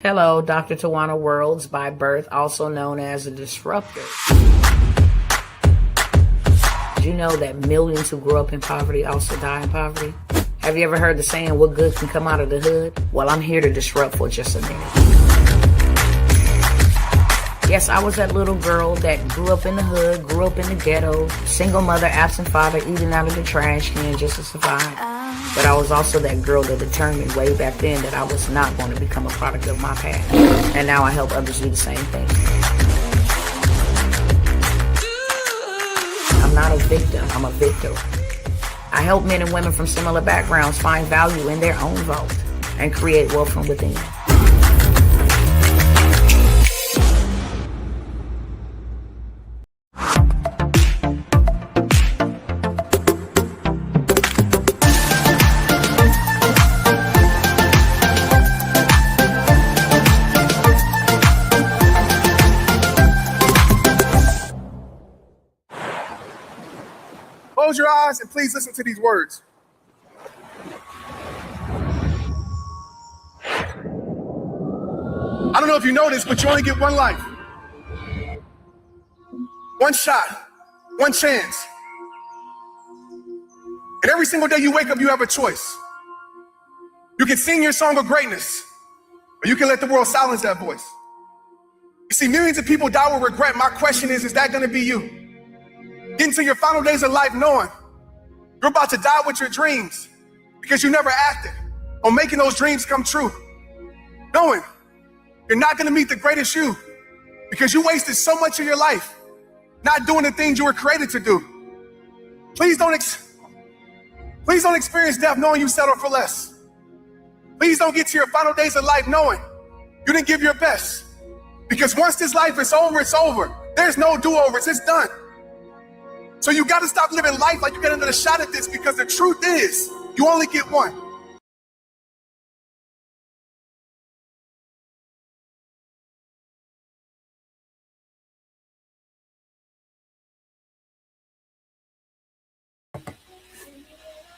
Hello, Dr. Tawana Worlds by birth, also known as a disruptor. Did you know that millions who grew up in poverty also die in poverty? Have you ever heard the saying, what good can come out of the hood? Well, I'm here to disrupt for just a minute. Yes, I was that little girl that grew up in the hood, grew up in the ghetto, single mother, absent father, eating out of the trash can just to survive. But I was also that girl that determined way back then that I was not going to become a product of my past. And now I help others do the same thing. I'm not a victim, I'm a victor. I help men and women from similar backgrounds find value in their own vault and create wealth from within. Close your eyes and please listen to these words. I don't know if you know this, but you only get one life. One shot, one chance. And every single day you wake up, you have a choice. You can sing your song of greatness, or you can let the world silence that voice. You see, millions of people die with regret. My question is that going to be you? Getting to your final days of life knowing you're about to die with your dreams because you never acted on making those dreams come true. Knowing you're not going to meet the greatest you because you wasted so much of your life not doing the things you were created to do. Please don't experience death knowing you settled for less. Please don't get to your final days of life knowing you didn't give your best. Because once this life is over, it's over. There's no do-overs, it's done. So you got to stop living life like you get another shot at this, because the truth is you only get one.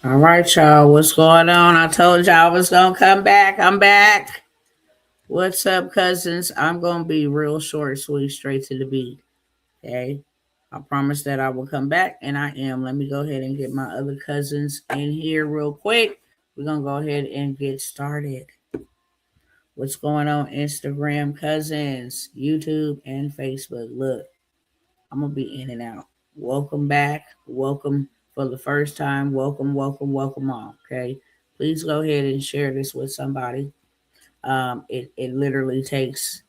All right, y'all, what's going on? I told y'all I was going to come back. I'm back. What's up, cousins? I'm going to be real short, sweet, straight to the beat. Okay? I promised that I will come back, and I am. Let me go ahead and get my other cousins in here real quick. We're going to go ahead and get started. What's going on, Instagram, cousins, YouTube, and Facebook? Look, I'm going to be in and out. Welcome back. Welcome for the first time. Welcome all. Okay? Please go ahead and share this with somebody. It literally takes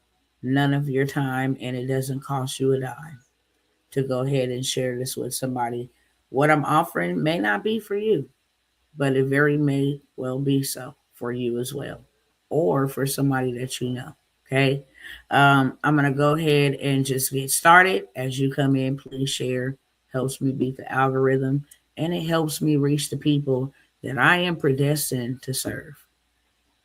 none of your time, and it doesn't cost you a dime to go ahead and share this with somebody. What I'm offering may not be for you, but it very may well be so for you as well, or for somebody that you know. Okay. I'm going to go ahead and just get started. As you come in, please share. Helps me beat the algorithm, and it helps me reach the people that I am predestined to serve.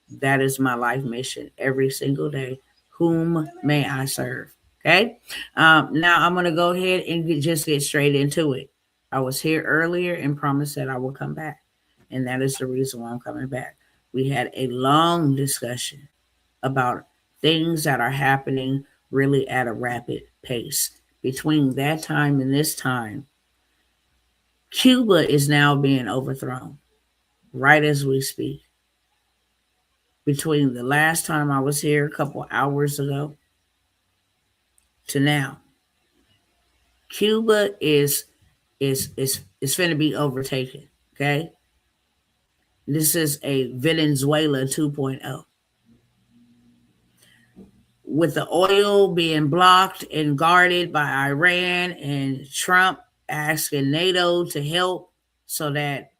That is my life mission every single day. Whom may I serve? Okay. Now I'm going to go ahead and just get straight into it. I was here earlier and promised that I will come back. And that is the reason why I'm coming back. We had a long discussion about things that are happening really at a rapid pace. Between that time and this time, Cuba is now being overthrown right as we speak. Between the last time I was here a couple hours ago to now, Cuba is finna be overtaken. Okay, this is a Venezuela 2.0. With the oil being blocked and guarded by Iran, and Trump asking NATO to help so that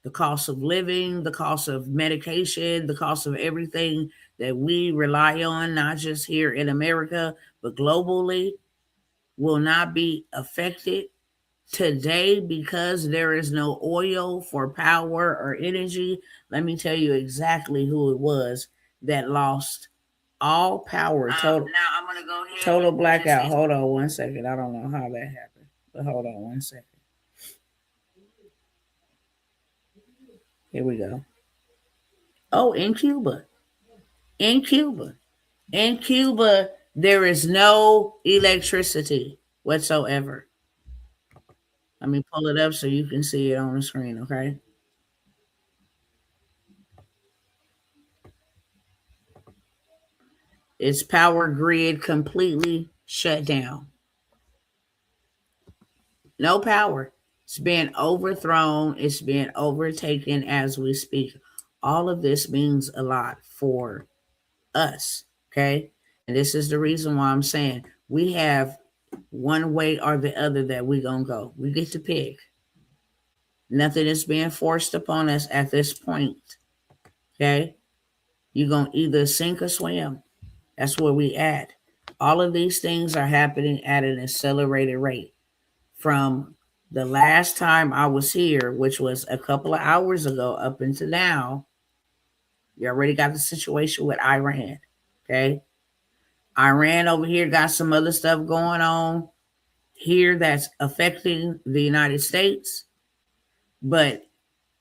the cost of living, the cost of medication, the cost of everything that we rely on, not just here in America, but globally, will not be affected today because there is no oil for power or energy. Let me tell you exactly who it was that lost all power. Total, now I'm gonna go ahead. Total blackout. Hold on one second. I don't know how that happened, but hold on one second. Here we go. Oh, in Cuba. In Cuba. In Cuba, there is no electricity whatsoever. Let me pull it up so you can see it on the screen, okay? Its power grid completely shut down. No power. It's being overthrown. It's being overtaken as we speak. All of this means a lot for us, okay? And this is the reason why I'm saying we have one way or the other that we're going to go. We get to pick. Nothing is being forced upon us at this point, okay? You're going to either sink or swim. That's where we at. All of these things are happening at an accelerated rate. From the last time I was here, which was a couple of hours ago, up until now, you already got the situation with Iran. Okay. Iran over here got some other stuff going on here that's affecting the United States. But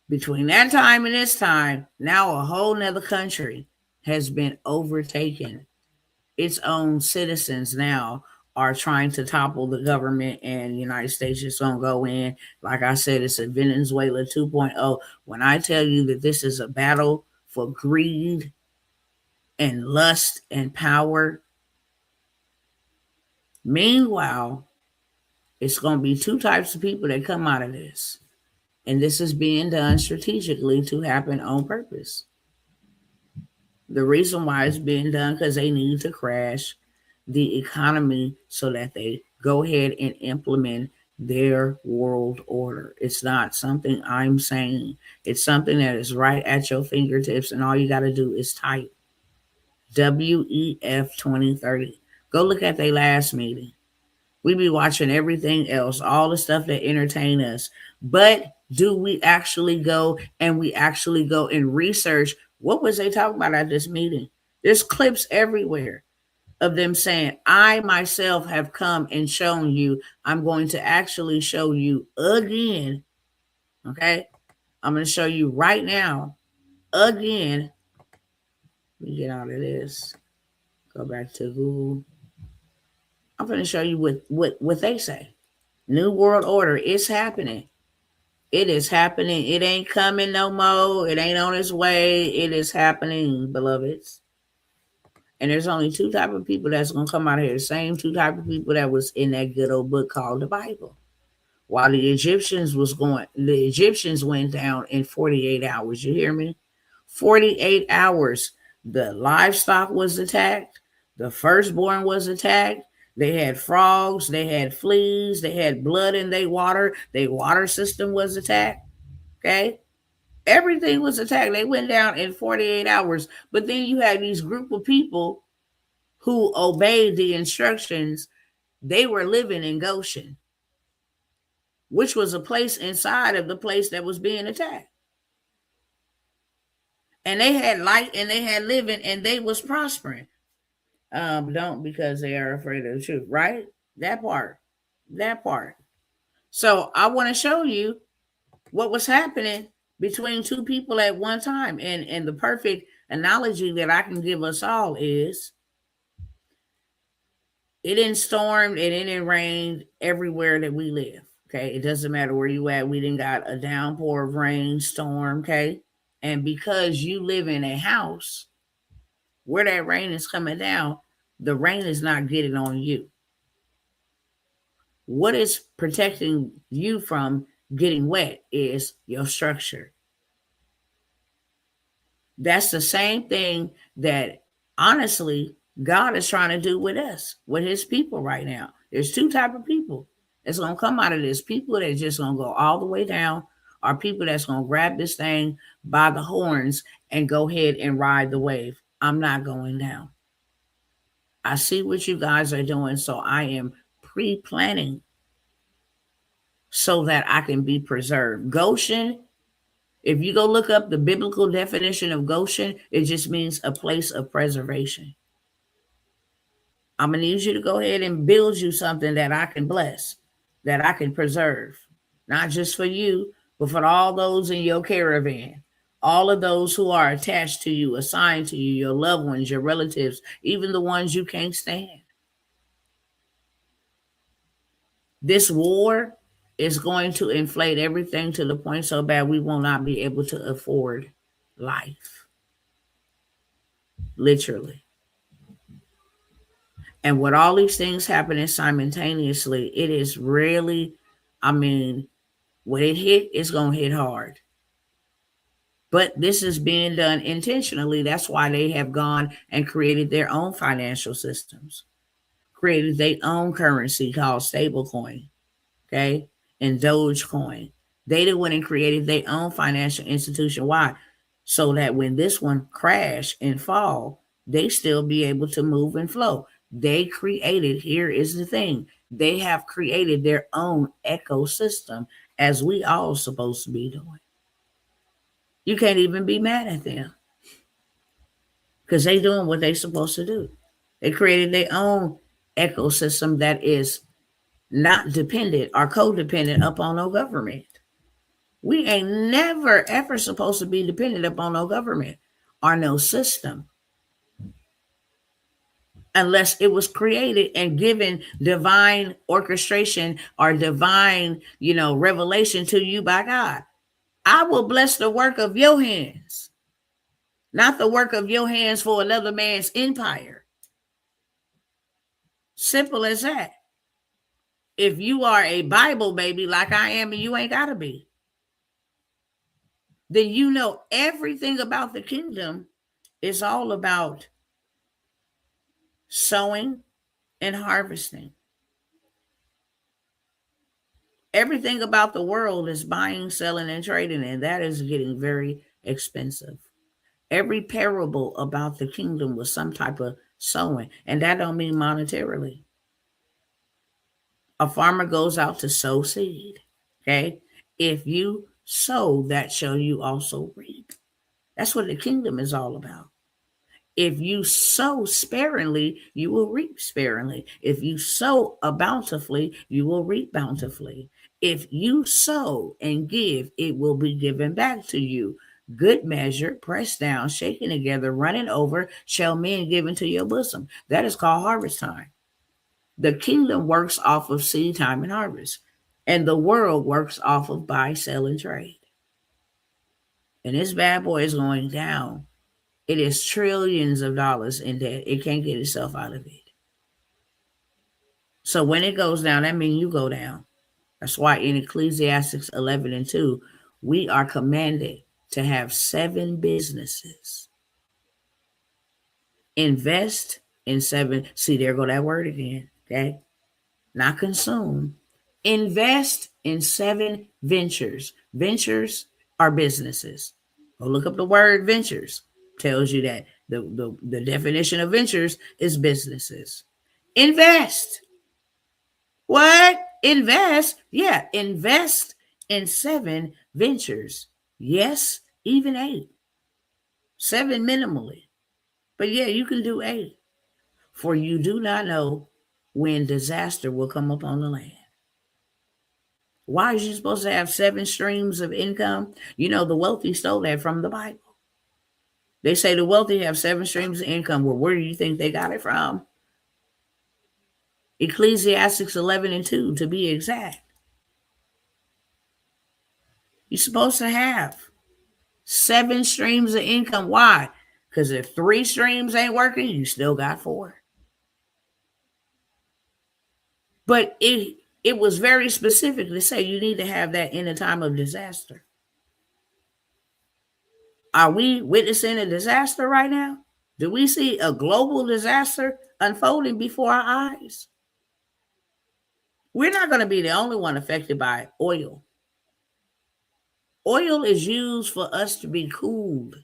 between that time and this time, now a whole nother country has been overtaken. Its own citizens now are trying to topple the government, and the United States is going to go in. Like I said, it's a Venezuela 2.0. When I tell you that this is a battle for greed and lust and power, meanwhile, it's going to be two types of people that come out of this. And this is being done strategically to happen on purpose. The reason why it's being done because they need to crash the economy so that they go ahead and implement their world order. It's not something I'm saying. It's something that is right at your fingertips, and all you got to do is type WEF 2030. Go look at their last meeting. We be watching everything else, all the stuff that entertain us. But do we actually go and research what was they talking about at this meeting? There's clips everywhere of them saying, I myself have come and shown you. I'm going to actually show you again. Okay. I'm going to show you right now again. Let me get out of this. Go back to Google. I'm going to show you what they say. New World Order is happening. It is happening. It ain't coming no more. It ain't on its way. It is happening, beloveds. And there's only two type of people that's gonna come out of here. The same two type of people that was in that good old book called the Bible. While the Egyptians went down in 48 hours. You hear me? 48 hours. The livestock was attacked. The firstborn was attacked. They had frogs. They had fleas. They had blood in their water. Their water system was attacked. Okay? Everything was attacked. They went down in 48 hours. But then you had these group of people who obeyed the instructions. They were living in Goshen, which was a place inside of the place that was being attacked. And they had light and they had living and they was prospering. Don't because they are afraid of the truth, right? That part. That part. So I want to show you what was happening between two people at one time. And the perfect analogy that I can give us all is it didn't storm, it didn't rain everywhere that we live. Okay. It doesn't matter where you at. We didn't got a downpour of rain, storm. Okay. And because you live in a house where that rain is coming down, the rain is not getting on you. What is protecting you from getting wet is your structure. That's the same thing that honestly God is trying to do with us, with his people right now. There's two type of people that's going to come out of this. People that just going to go all the way down, or people that's going to grab this thing by the horns and go ahead and ride the wave. I'm not going down. I see what you guys are doing, so I am pre-planning so that I can be preserved. Goshen, if you go look up the biblical definition of Goshen, it just means a place of preservation. I'm going to need you to go ahead and build you something that I can bless, that I can preserve, not just for you, but for all those in your caravan, All of those who are attached to you, assigned to you, your loved ones, your relatives, even the ones you can't stand. This war is going to inflate everything to the point so bad we will not be able to afford life. Literally. And with all these things happening simultaneously, it is really, when it hit, it's going to hit hard. But this is being done intentionally. That's why they have gone and created their own financial systems, created their own currency called stablecoin, okay, and Dogecoin. They went and created their own financial institution. Why? So that when this one crash and fall, they still be able to move and flow. They created, here is the thing, they have created their own ecosystem, as we all supposed to be doing. You can't even be mad at them because they doing what they supposed to do. They created their own ecosystem that is not dependent or codependent upon no government. We ain't never ever supposed to be dependent upon no government or no system unless it was created and given divine orchestration or divine, revelation to you by God. I will bless the work of your hands, not the work of your hands for another man's empire. Simple as that. If you are a Bible baby like I am, and you ain't got to be, then you know everything about the kingdom is all about sowing and harvesting. Everything about the world is buying, selling, and trading, and that is getting very expensive. Every parable about the kingdom was some type of sowing, and that don't mean monetarily. A farmer goes out to sow seed. Okay? If you sow, that shall you also reap. That's what the kingdom is all about. If you sow sparingly, you will reap sparingly. If you sow bountifully, you will reap bountifully. If you sow and give, it will be given back to you. Good measure, pressed down, shaken together, running over, shall men give into your bosom. That is called harvest time. The kingdom works off of seed time and harvest, and the world works off of buy, sell, and trade. And this bad boy is going down. It is trillions of dollars in debt. It can't get itself out of it. So when it goes down, that means you go down. That's why in Ecclesiastes 11:2, we are commanded to have 7 businesses. Invest in 7. See, there go that word again. Okay. Not consume. Invest in 7 ventures. Ventures are businesses. Go look up the word ventures. Tells you that the definition of ventures is businesses. Invest. What? Invest? Yeah, invest in 7 ventures. Yes, even 8. 7 minimally. But yeah, you can do 8. For you do not know when disaster will come upon the land. Why is you supposed to have 7 streams of income? The wealthy stole that from the Bible. They say the wealthy have 7 streams of income. Well, where do you think they got it from? Ecclesiastes 11:2, to be exact. You're supposed to have 7 streams of income. Why? Because if 3 streams ain't working, you still got 4. But it was very specific to say you need to have that in a time of disaster. Are we witnessing a disaster right now? Do we see a global disaster unfolding before our eyes? We're not going to be the only one affected by oil. Oil is used for us to be cooled.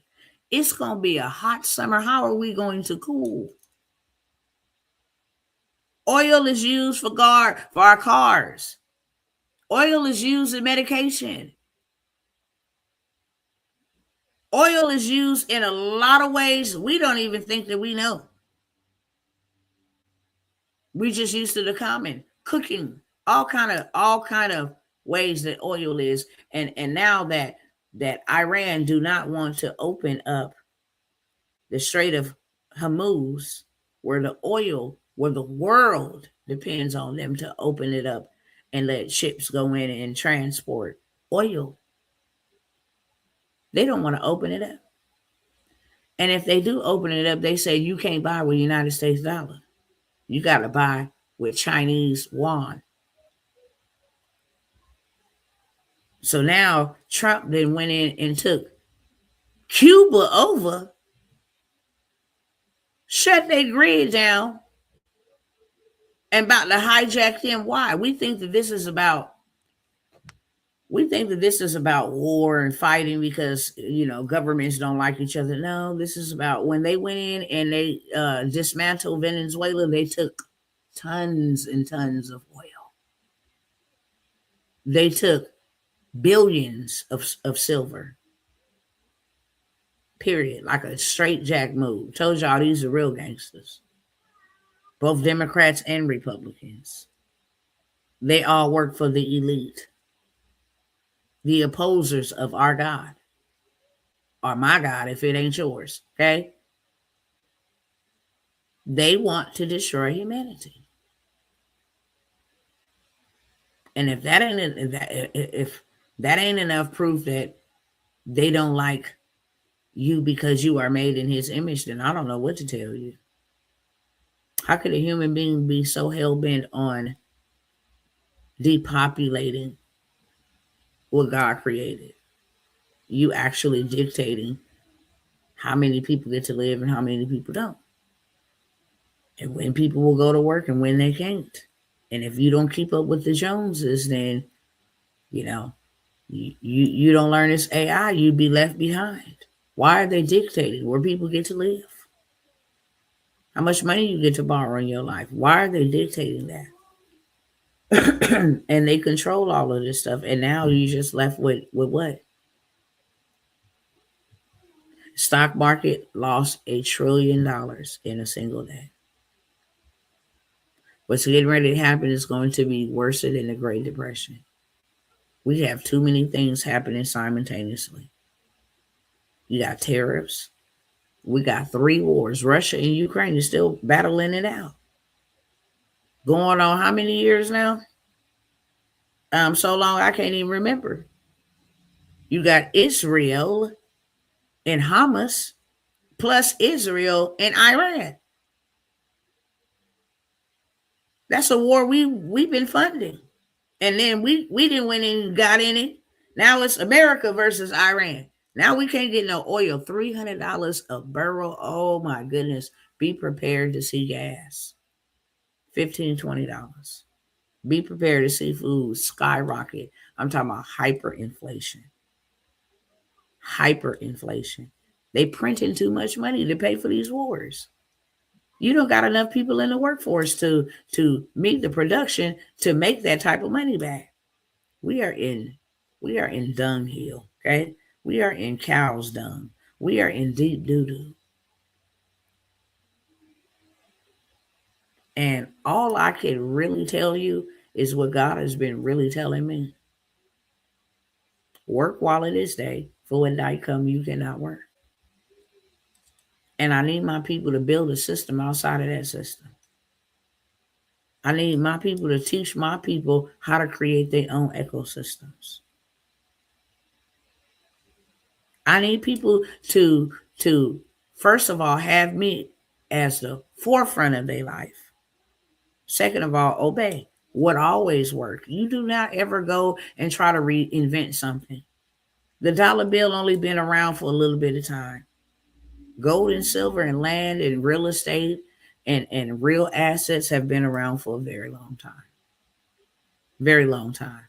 It's going to be a hot summer. How are we going to cool? Oil is used for our cars. Oil is used in medication. Oil is used in a lot of ways we don't even think that we know. We just used to the common cooking, all kind of ways that oil is, and now that that Iran do not want to open up the Strait of Hormuz, where the world depends on them to open it up and let ships go in and transport oil. They don't want to open it up. And if they do open it up, they say you can't buy with United States dollar. You got to buy with Chinese yuan. So now Trump then went in and took Cuba over, shut their grid down, and about to hijack them. Why? We think that this is about war and fighting because governments don't like each other. No, this is about when they went in and they dismantled Venezuela. They took tons and tons of oil. They took billions of silver. Period. Like a straight jack move. Told y'all these are real gangsters. Both Democrats and Republicans. They all work for the elite. The opposers of our God. Or my God, if it ain't yours. Okay? They want to destroy humanity. And if that ain't enough proof that they don't like you because you are made in his image, then I don't know what to tell you. How could a human being be so hell-bent on depopulating what God created? You actually dictating how many people get to live and how many people don't. And when people will go to work and when they can't. And if you don't keep up with the Joneses, then, you don't learn this AI, you'd be left behind. Why are they dictating where people get to live? How much money you get to borrow in your life? Why are they dictating that? And they control all of this stuff. And now you just left with what? Stock market lost $1 trillion in a single day. What's getting ready to happen is going to be worse than the Great Depression. We have too many things happening simultaneously. You got tariffs. We got 3 wars. Russia and Ukraine is still battling it out. Going on how many years now? So long I can't even remember. You got Israel and Hamas plus Israel and Iran. That's a war we've been funding. And then we didn't win and got in it. Now it's America versus Iran. Now we can't get no oil. $300 a barrel. Oh my goodness. Be prepared to see gas. $15, $20. Be prepared to see food skyrocket. I'm talking about hyperinflation. Hyperinflation. They printing too much money to pay for these wars. You don't got enough people in the workforce to meet the production to make that type of money back. We are in dunghill, okay? We are in cow's dung. We are in deep doo-doo. And all I can really tell you is what God has been really telling me. Work while it is day, for when night come, you cannot work. And I need my people to build a system outside of that system. I need my people to teach my people how to create their own ecosystems. I need people to first of all have me as the forefront of their life. Second of all, obey what always worked. You do not ever go and try to reinvent something. The dollar bill only been around for a little bit of time. Gold and silver and land and real estate and real assets have been around for a very long time. Very long time.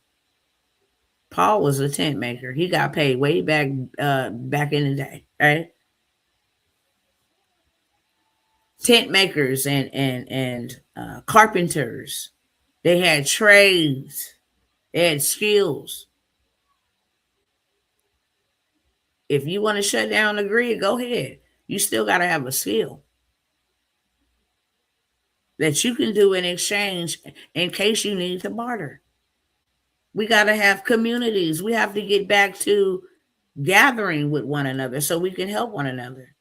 Paul was a tent maker. He got paid way back in the day, right? Tent makers and carpenters. They had trades. They had skills. If you want to shut down the grid, go ahead. You still got to have a skill that you can do in exchange in case you need to barter. We got to have communities. We have to get back to gathering with one another so we can help one another.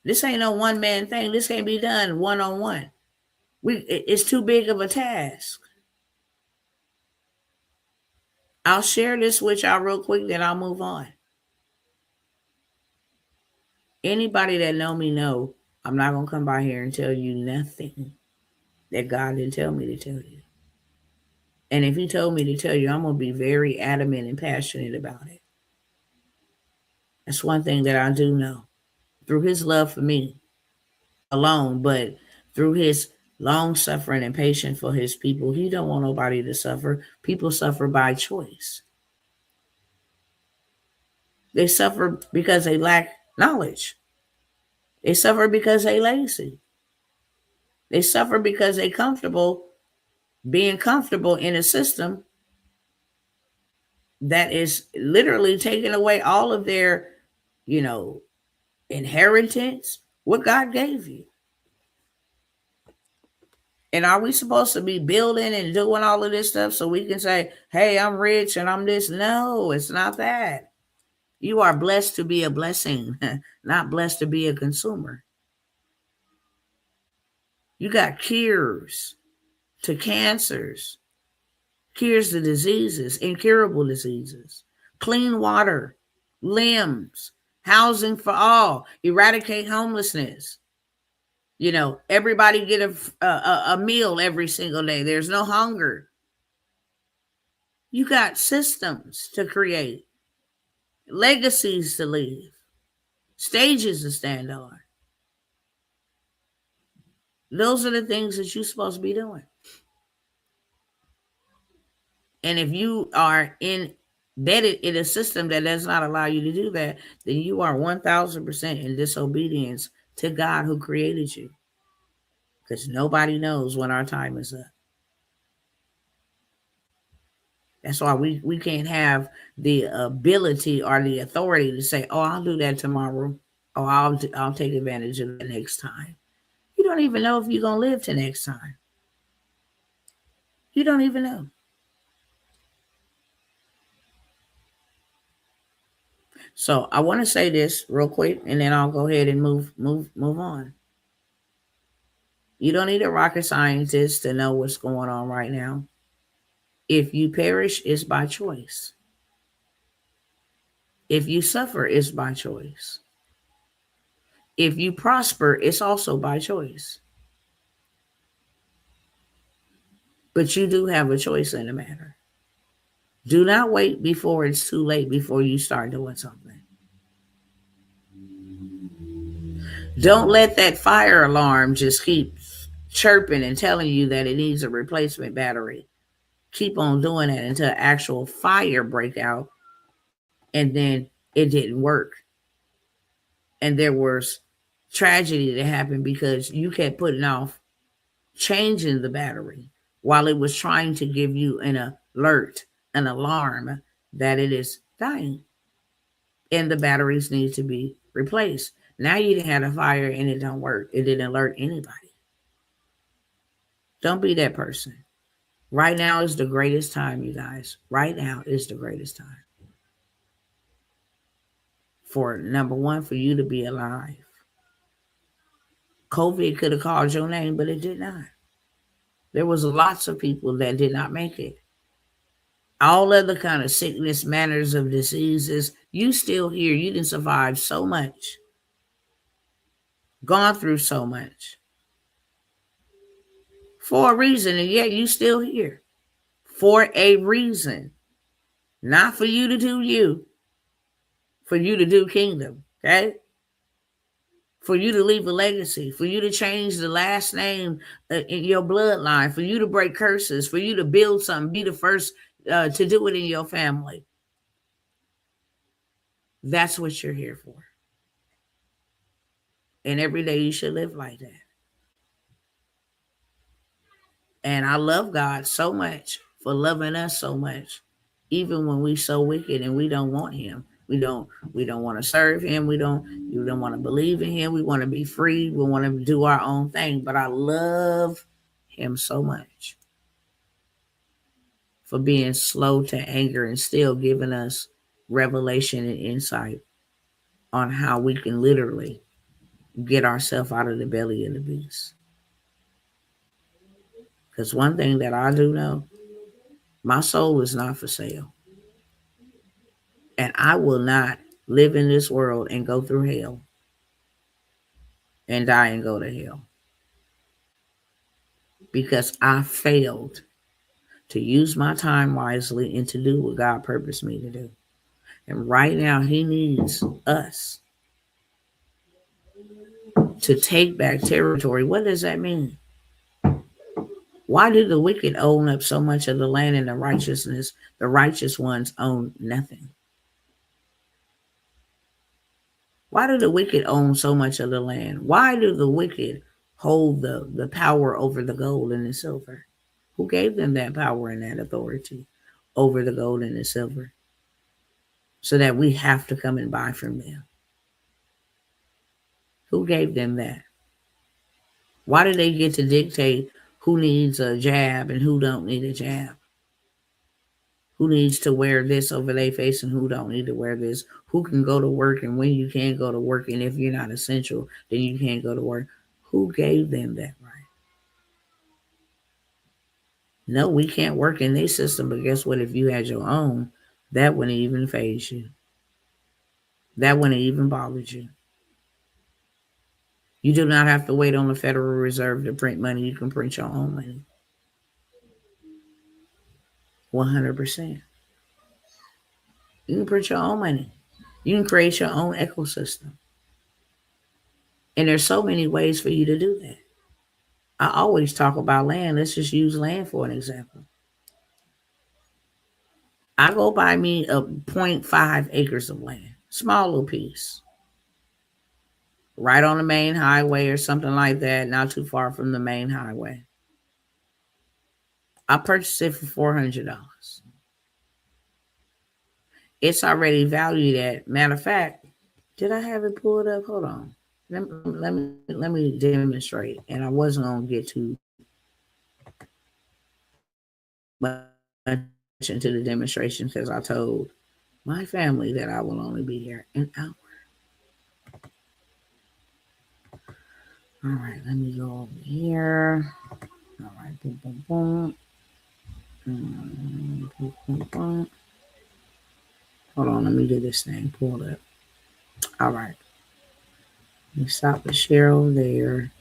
This ain't no one man thing. This can't be done one on one. It's too big of a task. I'll share this with y'all real quick, then I'll move on. Anybody that know me know I'm not gonna come by here and tell you nothing that God didn't tell me to tell you. And if He told me to tell you, I'm gonna be very adamant and passionate about it. That's one thing that I do know. Through His love for me alone, but through His long suffering and patience for His people, He don't want nobody to suffer. People suffer by choice. They suffer because they lack knowledge. They suffer because they lazy. They suffer because they comfortable being comfortable in a system that is literally taking away all of their, inheritance, what God gave you. And are we supposed to be building and doing all of this stuff so we can say, hey, I'm rich and I'm this? No, it's not that. You are blessed to be a blessing, not blessed to be a consumer. You got cures to cancers, cures to diseases, incurable diseases, clean water, limbs, housing for all, eradicate homelessness. Everybody get a meal every single day. There's no hunger. You got systems to create, legacies to leave, stages to stand on. Those are the things that you're supposed to be doing. And if you are embedded in a system that does not allow you to do that, then you are 1,000% in disobedience to God who created you. Because nobody knows when our time is up. That's why we can't have the ability or the authority to say, oh, I'll do that tomorrow. Oh, I'll take advantage of it next time. You don't even know if you're going to live to next time. You don't even know. So I want to say this real quick, and then I'll go ahead and move on. You don't need a rocket scientist to know what's going on right now. If you perish, it's by choice. If you suffer, it's by choice. If you prosper, it's also by choice. But you do have a choice in the matter. Do not wait before it's too late before you start doing something. Don't let that fire alarm just keep chirping and telling you that it needs a replacement battery. Keep on doing it until actual fire break out, and then it didn't work. And there was tragedy that happened because you kept putting off changing the battery while it was trying to give you an alert, an alarm that it is dying. And the batteries need to be replaced. Now you didn't have a fire and it don't work. It didn't alert anybody. Don't be that person. Right now is the greatest time, you guys. Right now is the greatest time. For number one, for you to be alive. COVID could have called your name, but it did not. There was lots of people that did not make it. All other kind of sickness, manners of diseases, you still here. You didn't survive so much. Gone through so much. For a reason, and yet you still here. For a reason. Not for you to do you. For you to do kingdom. Okay? For you to leave a legacy, for you to change the last name in your bloodline, for you to break curses, for you to build something, be the first to do it in your family. That's what you're here for. And every day you should live like that. And I love God so much for loving us so much, even when we're so wicked and we don't want Him. We don't want to serve Him. We don't want to believe in Him. We want to be free. We want to do our own thing. But I love Him so much for being slow to anger and still giving us revelation and insight on how we can literally get ourselves out of the belly of the beast. Because one thing that I do know, my soul is not for sale. And I will not live in this world and go through hell and die and go to hell because I failed to use my time wisely and to do what God purposed me to do. And right now, He needs us to take back territory. What does that mean? Why do the wicked own up so much of the land and the righteous ones own nothing? Why do the wicked own so much of the land? Why do the wicked hold the power over the gold and the silver? Who gave them that power and that authority over the gold and the silver? So that we have to come and buy from them. Who gave them that? Why do they get to dictate who needs a jab and who don't need a jab? Who needs to wear this over their face and who don't need to wear this? Who can go to work and when you can't go to work, and if you're not essential, then you can't go to work. Who gave them that right? No, we can't work in their system, but guess what? If you had your own, that wouldn't even faze you. That wouldn't even bother you. You do not have to wait on the Federal Reserve to print money. You can print your own money. 100%. You can print your own money. You can create your own ecosystem. And there's so many ways for you to do that. I always talk about land. Let's just use land for an example. I go buy me a zero point 0.5 acres of land, small little piece, right on the main highway or something like that, not too far from the main highway. I purchased it for $400. It's already valued at. Matter of fact, did I have it pulled up? Hold on. Let me demonstrate. And I wasn't gonna get too much into the demonstration because I told my family that I will only be here an hour. All right, let me go over here. All right, boom, boom, boom. Boom, boom, boom. Hold on, let me do this thing. Pull it up. All right. Let me stop the share over there.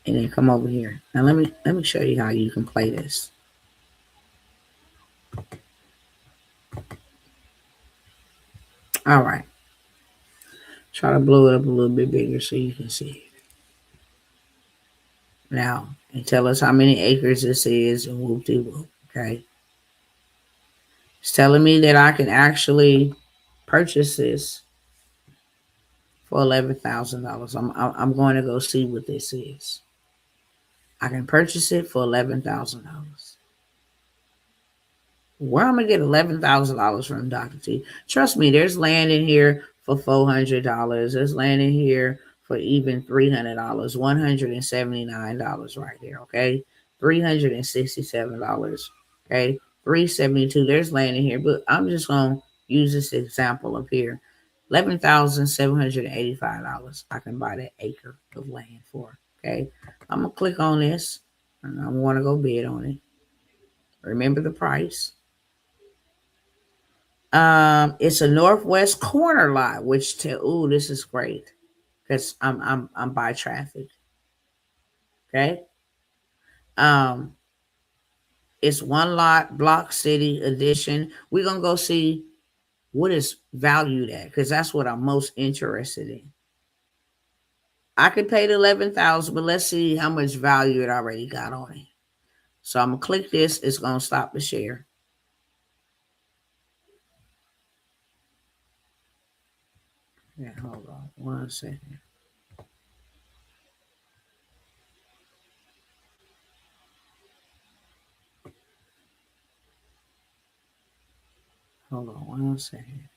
And then come over here. Now let me show you how you can play this. All right. Try to blow it up a little bit bigger so you can see it. Now, and tell us how many acres this is and whoop-de-whoop, okay? It's telling me that I can actually purchase this for $11,000. I'm going to go see what this is. I can purchase it for $11,000. Where I'm gonna get $11,000 from, Dr. T? Trust me, there's land in here for $400. There's land in here for even $300. $179 right there. Okay, $367. Okay, $372. There's land in here, but I'm just gonna use this example up here. $11,785. I can buy that acre of land for. Okay, I'm gonna click on this, and I want to go bid on it. Remember the price. It's a northwest corner lot, which this is great because I'm by traffic. Okay. Um, it's one lot, Block City Edition. We're gonna go see what is valued at because that's what I'm most interested in. I could pay the 11,000, but let's see how much value it already got on it. So I'm gonna click this. It's gonna stop the share. Yeah, hold on 1 second. Hold on 1 second.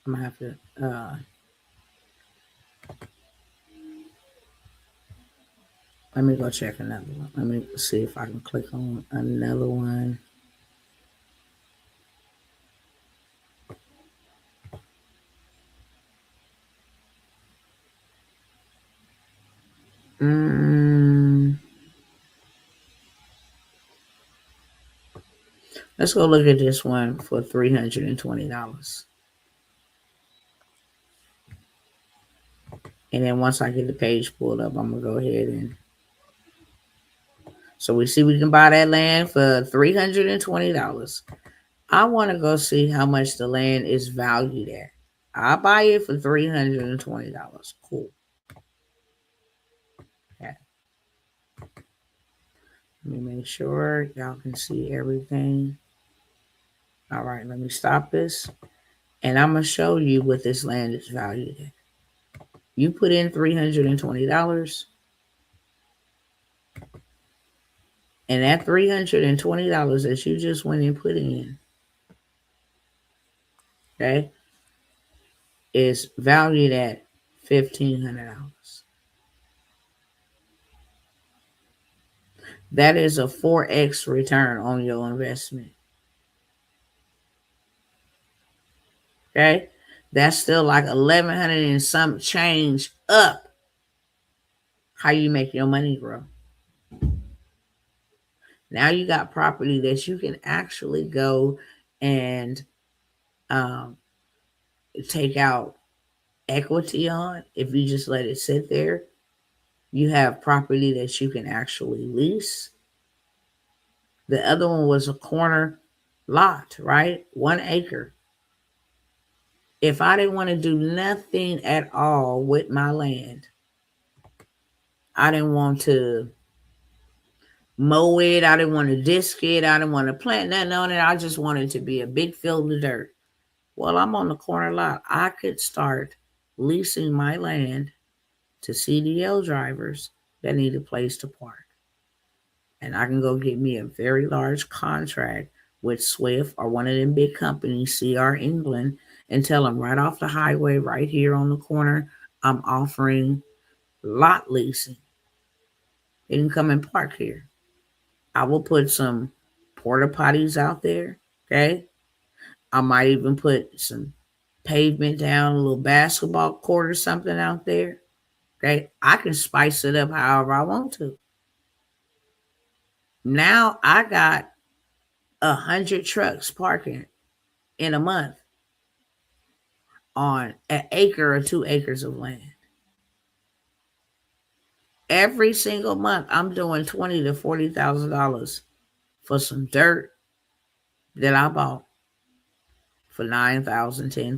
I'm gonna have to Let me go check another one. Let me see if I can click on another one. Let's go look at this one for $320. And then once I get the page pulled up, I'm going to go ahead and. So we see we can buy that land for $320. I want to go see how much the land is valued at. I'll buy it for $320. Cool. Okay. Let me make sure y'all can see everything. All right, let me stop this. And I'm going to show you what this land is valued at. You put in $320. And that $320 that you just went and put in, okay, is valued at $1,500. That is a 4x return on your investment. Okay, that's still like 1,100 and some change up. How you make your money grow? Now you got property that you can actually go and take out equity on if you just let it sit there. You have property that you can actually lease. The other one was a corner lot, right? 1 acre. If I didn't want to do nothing at all with my land, I didn't want to mow it, I didn't want to disc it, I didn't want to plant nothing on it, I just wanted to be a big field of dirt. Well, I'm on the corner lot. I could start leasing my land to CDL drivers that need a place to park. And I can go get me a very large contract with Swift or one of them big companies, CR England, and tell them right off the highway, right here on the corner, I'm offering lot leasing. They can come and park here. I will put some porta potties out there, okay? I might even put some pavement down, a little basketball court or something out there, okay? I can spice it up however I want to. Now I got 100 trucks parking in a month on an acre or 2 acres of land. Every single month, I'm doing $20,000 to $40,000 for some dirt that I bought for $9,000,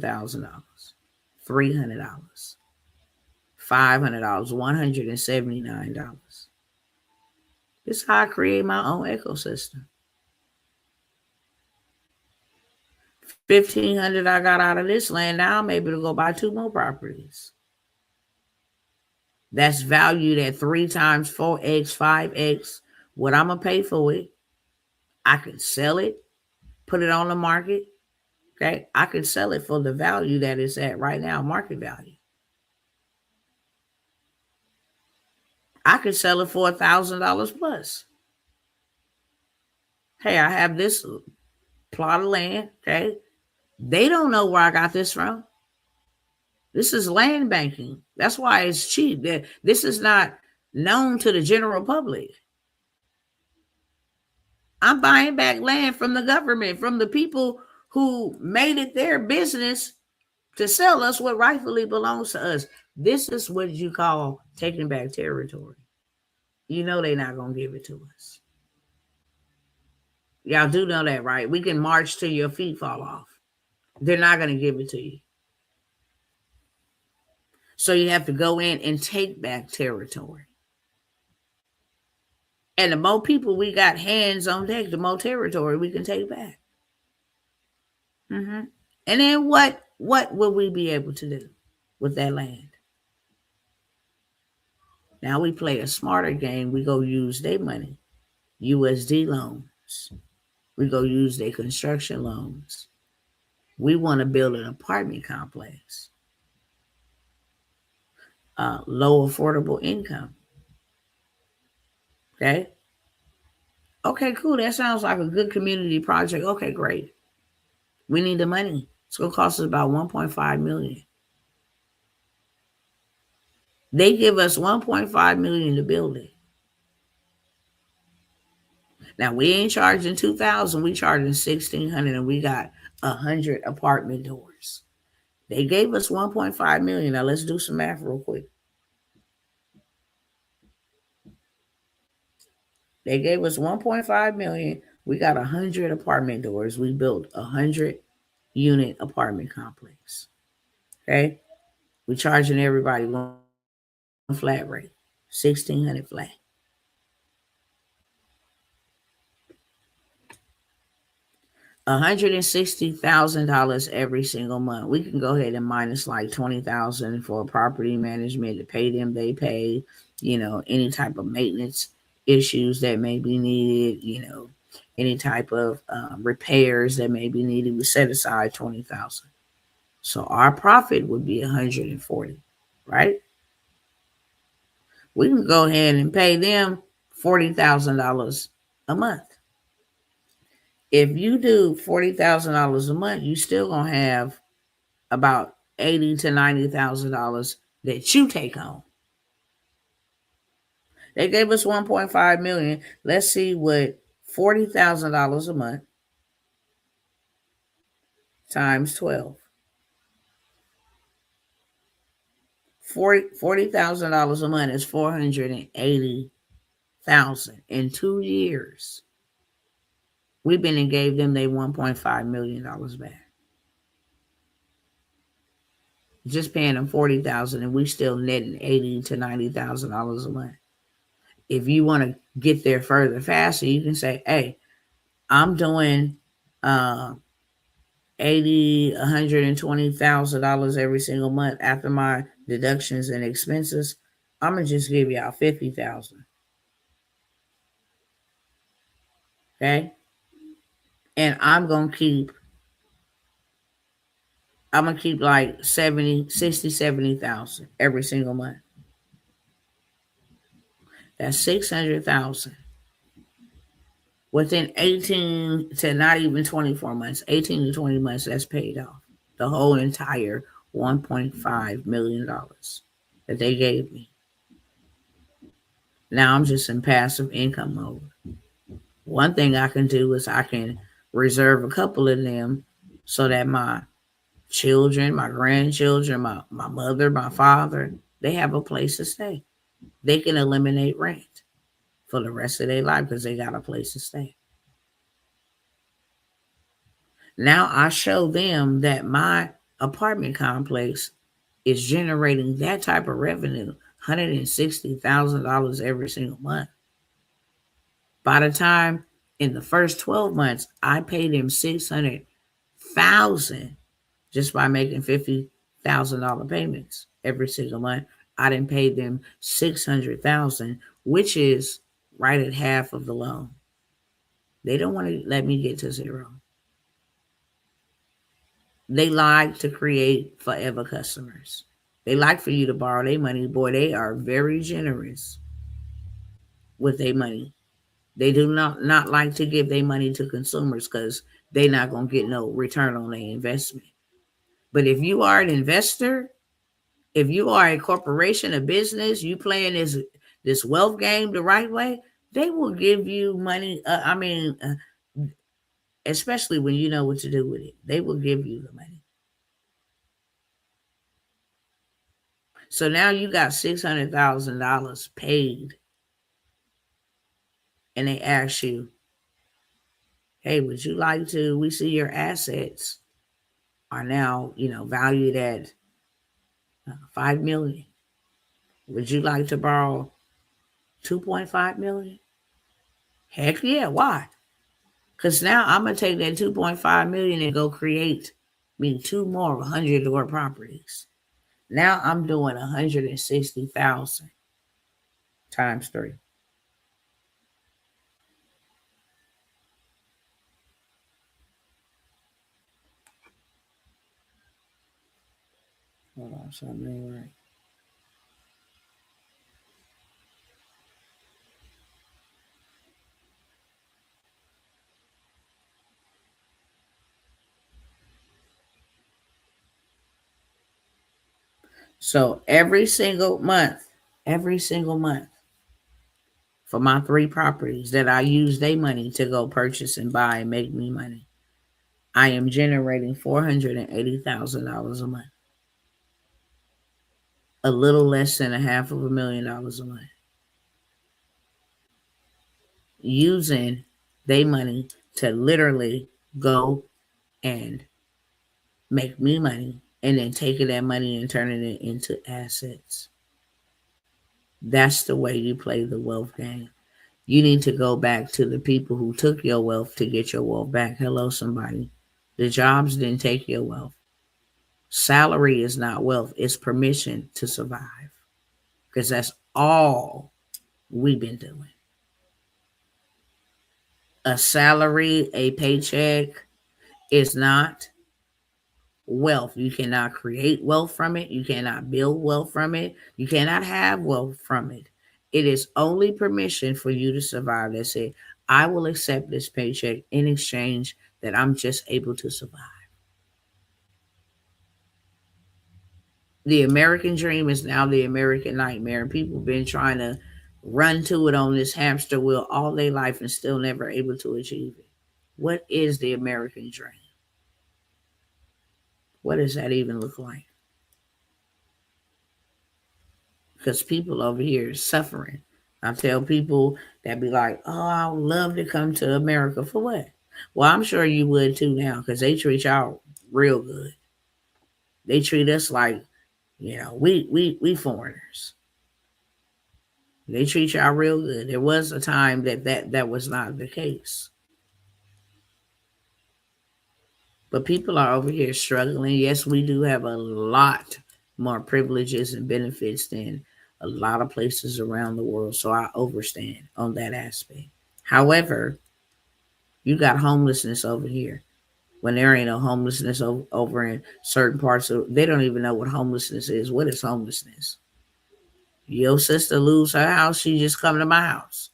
$10,000, $300, $500, $179. This is how I create my own ecosystem. $1,500 I got out of this land. Now I'm able to go buy 2 more properties. That's valued at 3 times, 4x, 5x. What I'm gonna pay for it, I can sell it, put it on the market. Okay, I can sell it for the value that it's at right now, market value. I could sell it for $1,000 plus. Hey, I have this plot of land. Okay, they don't know where I got this from. This is land banking. That's why it's cheap. This is not known to the general public. I'm buying back land from the government, from the people who made it their business to sell us what rightfully belongs to us. This is what you call taking back territory. You know they're not going to give it to us. Y'all do know that, right? We can march till your feet fall off. They're not going to give it to you. So you have to go in and take back territory. And the more people we got hands on deck, the more territory we can take back. And then what will we be able to do with that land? Now we play a smarter game. We go use their money, USD loans. We go use their construction loans. We want to build an apartment complex. Low affordable income. Okay. Okay, cool. That sounds like a good community project. Okay, great. We need the money. It's gonna cost us about 1.5 million. They give us 1.5 million to build it. Now we ain't charging 2,000. We charging 1,600, and we got 100 apartment doors. They gave us 1.5 million. Now let's do some math real quick. They gave us 1.5 million. We got 100 apartment doors. We built 100-unit apartment complex. Okay, we charging everybody one flat rate, 1,600 flat. $160,000 every single month. We can go ahead and minus like 20,000 for property management to pay them. They pay, any type of maintenance issues that may be needed. Any type of repairs that may be needed. We set aside 20,000. So our profit would be 140, right? We can go ahead and pay them $40,000 a month. If you do $40,000 a month, you still gonna have about $80,000 to $90,000 that you take home. They gave us 1.5 million. Let's see what $40,000 a month times 12. $40,000 a month is 480,000 in 2 years. We've been and gave them their $1.5 million back. Just paying them 40,000, and we still netting $80,000 to $90,000 a month. If you want to get there further faster, you can say, hey, I'm doing $80,000, $120,000 every single month after my deductions and expenses. I'm gonna just give y'all 50,000. Okay, and I'm gonna keep like 70, 60, 70,000 every single month. That's 600,000. Within 18 to not even 24 months, 18 to 20 months, that's paid off. The whole entire $1.5 million that they gave me. Now I'm just in passive income mode. One thing I can do is I can reserve a couple of them so that my children, my grandchildren, my mother, my father, they have a place to stay. They can eliminate rent for the rest of their life because they got a place to stay. Now I show them that my apartment complex is generating that type of revenue, $160,000 every single month. By the time in the first 12 months, I paid them $600,000 just by making $50,000 payments every single month. I didn't pay them $600,000, which is right at half of the loan. They don't want to let me get to zero. They like to create forever customers. They like for you to borrow their money. Boy, they are very generous with their money. They do not like to give their money to consumers because they're not going to get no return on their investment. But if you are an investor, if you are a corporation, a business, you playing this wealth game the right way, they will give you money. Especially when you know what to do with it, they will give you the money. So now you got $600,000 paid, and they ask you, "Hey, would you like to? We see your assets are now, valued at 5 million. Would you like to borrow 2.5 million?" Heck yeah! Why? Because now I'm gonna take that 2.5 million and go create me 2 more 100-door properties. Now I'm doing 160,000 times 3. Hold on, something ain't right. So every single month, for my 3 properties that I use their money to go purchase and buy and make me money, I am generating $480,000 a month, a little less than $500,000 a month, using their money to literally go and make me money and then taking that money and turning it into assets. That's the way you play the wealth game. You need to go back to the people who took your wealth to get your wealth back. Hello, somebody. The jobs didn't take your wealth. Salary is not wealth, it's permission to survive. Because that's all we've been doing. A salary, a paycheck is not wealth. You cannot create wealth from it. You cannot build wealth from it. You cannot have wealth from it. It is only permission for you to survive. That's it. I will accept this paycheck in exchange that I'm just able to survive. The American dream is now the American nightmare. And people have been trying to run to it on this hamster wheel all their life and still never able to achieve it. What is the American dream? What does that even look like? Because people over here are suffering. I tell people that be like, oh, I would love to come to America. For what? Well, I'm sure you would too now, because they treat y'all real good. They treat us like, we foreigners. They treat y'all real good. There was a time that was not the case. But people are over here struggling. Yes, we do have a lot more privileges and benefits than a lot of places around the world. So I understand on that aspect. However, you got homelessness over here when there ain't no homelessness over in certain parts of. They don't even know what homelessness is. What is homelessness? Your sister lose her house, she just come to my house.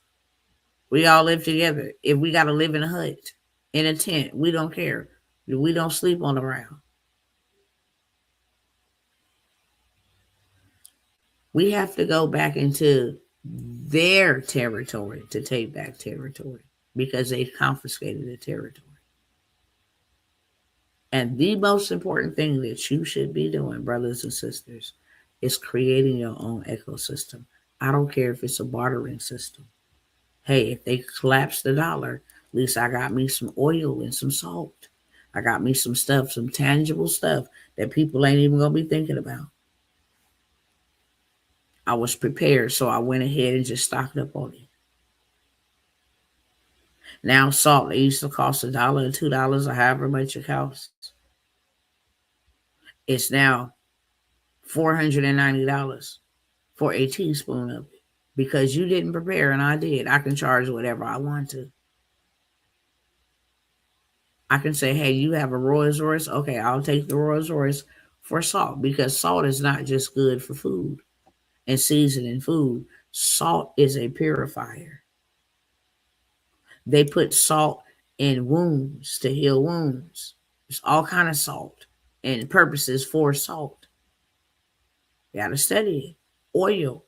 We all live together. If we got to live in a hut, in a tent, we don't care. We don't sleep on the ground. We have to go back into their territory to take back territory because they confiscated the territory. And the most important thing that you should be doing, brothers and sisters, is creating your own ecosystem. I don't care if it's a bartering system. Hey, if they collapse the dollar, at least I got me some oil and some salt. I got me some stuff, some tangible stuff that people ain't even going to be thinking about. I was prepared, so I went ahead and just stocked up on it. Now salt, it used to cost $1 or $2 or however much it costs. It's now $490 for a teaspoon of it. Because you didn't prepare and I did. I can charge whatever I want to. I can say, hey, you have a Rolls Royce? Okay, I'll take the Rolls Royce for salt, because salt is not just good for food and seasoning food. Salt is a purifier. They put salt in wounds to heal wounds. There's all kind of salt and purposes for salt. You gotta study it. Oil.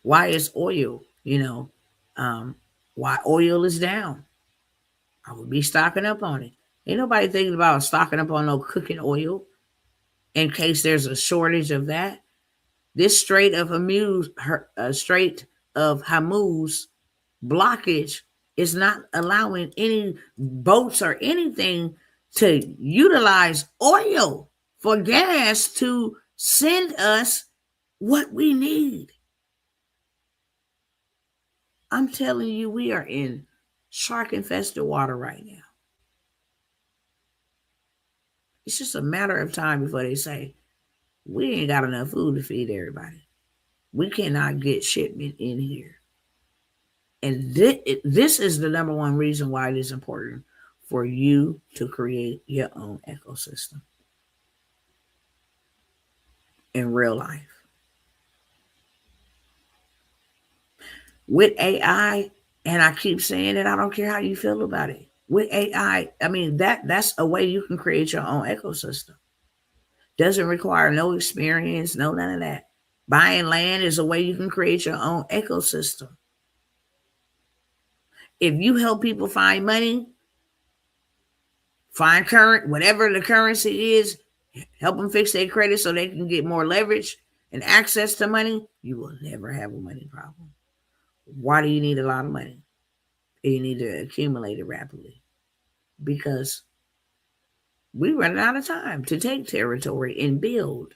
Why is oil? Why oil is down? I would be stocking up on it. Ain't nobody thinking about stocking up on no cooking oil in case there's a shortage of that. This Strait of Hormuz blockage is not allowing any boats or anything to utilize oil for gas to send us what we need. I'm telling you, we are in shark infested water right now. It's just a matter of time before they say, we ain't got enough food to feed everybody. We cannot get shipment in here. And this is the number one reason why it is important for you to create your own ecosystem in real life. With AI, and I keep saying it, I don't care how you feel about it. With AI, I mean, that's a way you can create your own ecosystem. Doesn't require no experience, no none of that. Buying land is a way you can create your own ecosystem. If you help people find money, find current, whatever the currency is, help them fix their credit so they can get more leverage and access to money, you will never have a money problem. Why do you need a lot of money? You need to accumulate it rapidly because we run out of time to take territory and build.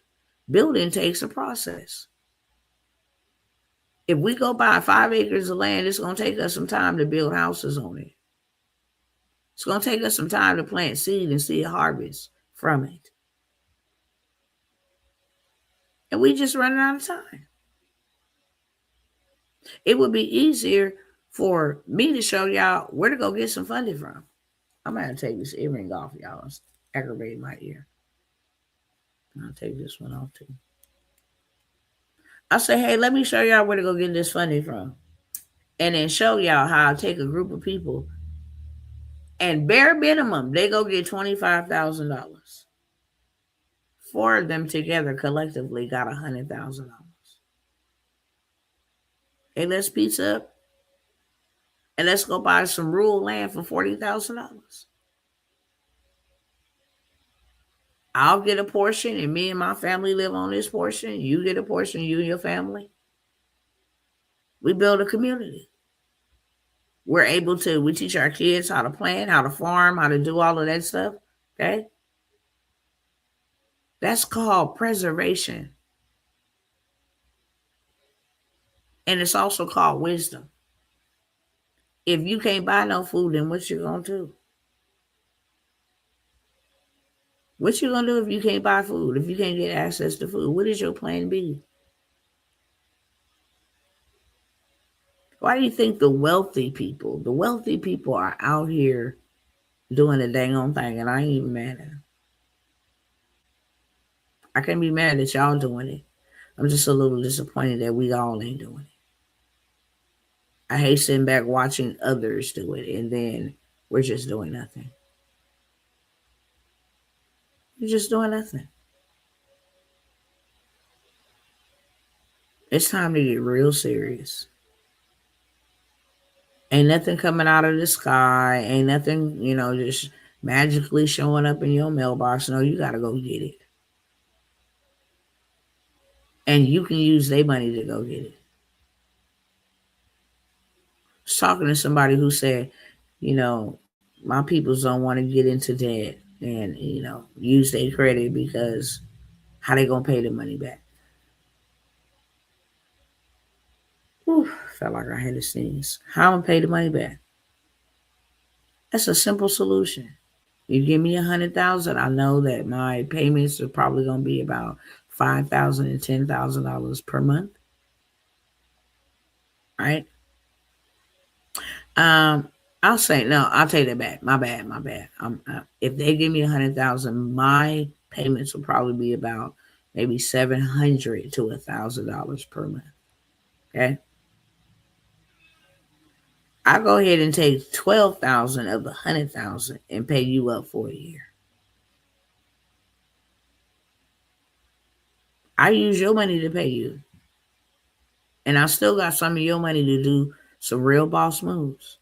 Building takes a process. If we go buy 5 acres of land, it's going to take us some time to build houses on it. It's going to take us some time to plant seed and see a harvest from it. And we just running out of time. It would be easier for me to show y'all where to go get some funding from. I'm going to take this earring off, y'all. It's aggravating my ear. I'll take this one off too. I'll say, hey, let me show y'all where to go get this funding from. And then show y'all how I take a group of people and bare minimum, they go get $25,000. 4 of them together collectively got $100,000. Hey, let's pizza up and let's go buy some rural land for $40,000. I'll get a portion and me and my family live on this portion. You get a portion, you and your family. We build a community. We teach our kids how to plant, how to farm, how to do all of that stuff. Okay? That's called preservation. And it's also called wisdom. If you can't buy no food, then what you gonna do? What you gonna do if you can't buy food? If you can't get access to food, what is your plan B? Why do you think the wealthy people are out here doing the dang on thing, and I ain't even mad at them. I can't be mad that y'all doing it. I'm just a little disappointed that we all ain't doing it. I hate sitting back watching others do it, and then we're just doing nothing. We're just doing nothing. It's time to get real serious. Ain't nothing coming out of the sky. Ain't nothing, just magically showing up in your mailbox. No, you got to go get it. And you can use their money to go get it. I was talking to somebody who said, my peoples don't want to get into debt and, use their credit because how they going to pay the money back? Whew, felt like I had to sneeze. How am I pay the money back? That's a simple solution. You give me $100,000, I know that my payments are probably going to be about $5,000 and $10,000 per month. Right? I'll say no. I'll take that back. My bad. If they give me $100,000, my payments will probably be about maybe $700 to $1,000 per month. Okay. I go ahead and take 12,000 of the 100,000 and pay you up for a year. I use your money to pay you, and I still got some of your money to do some real boss moves.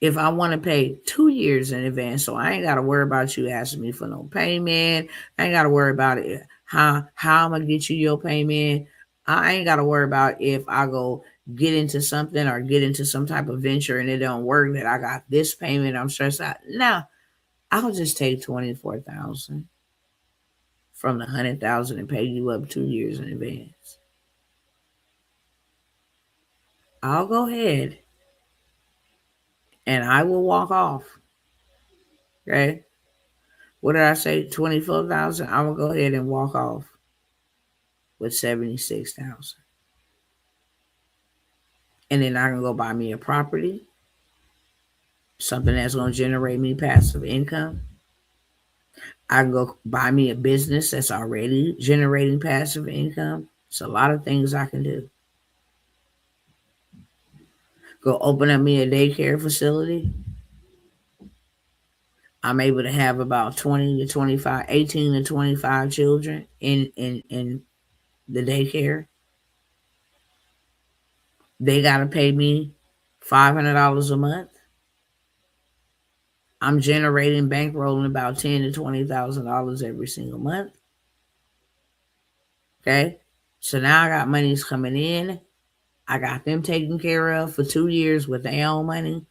If I want to pay 2 years in advance, so I ain't got to worry about you asking me for no payment. I ain't got to worry about it. How I'm going to get you your payment. I ain't got to worry about if I go get into something or get into some type of venture and it don't work, that I got this payment. I'm stressed out. No, I'll just take 24,000 from the 100,000 and pay you up 2 years in advance. I'll go ahead and I will walk off. Okay. What did I say? 24,000. I will go ahead and walk off with 76,000. And then I can go buy me a property, something that's going to generate me passive income. I can go buy me a business that's already generating passive income. It's a lot of things I can do. Go open up me a daycare facility. I'm able to have about 20 to 25, 18 to 25 children in the daycare. They got to pay me $500 a month. I'm generating bankrolling about ten to $20,000 every single month. Okay, so now I got monies coming in. I got them taken care of for 2 years with their own money.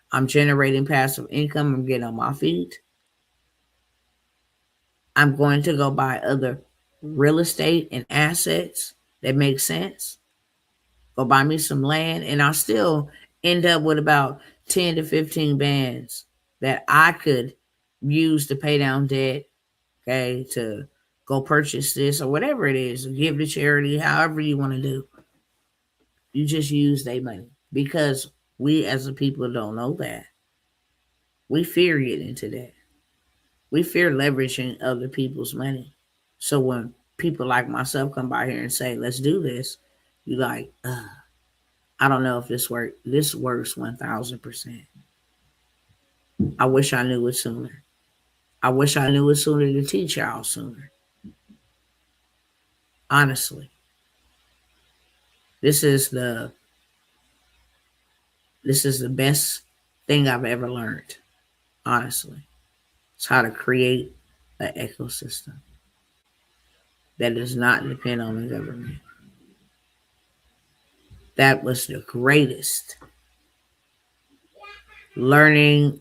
I'm generating passive income. I'm getting on my feet. I'm going to go buy other real estate and assets that make sense. Go buy me some land, and I'll still end up with about 10 to 15 bands that I could use to pay down debt, okay, to go purchase this or whatever it is, give to charity, however you want to do. You just use their money because we as a people don't know that. We fear getting into that. We fear leveraging other people's money. So when people like myself come by here and say, let's do this, you like, I don't know if this works. This works 1000%. I wish I knew it sooner. I wish I knew it sooner to teach y'all sooner. Honestly. This is the best thing I've ever learned. Honestly. It's how to create an ecosystem that does not depend on the government. That was the greatest learning,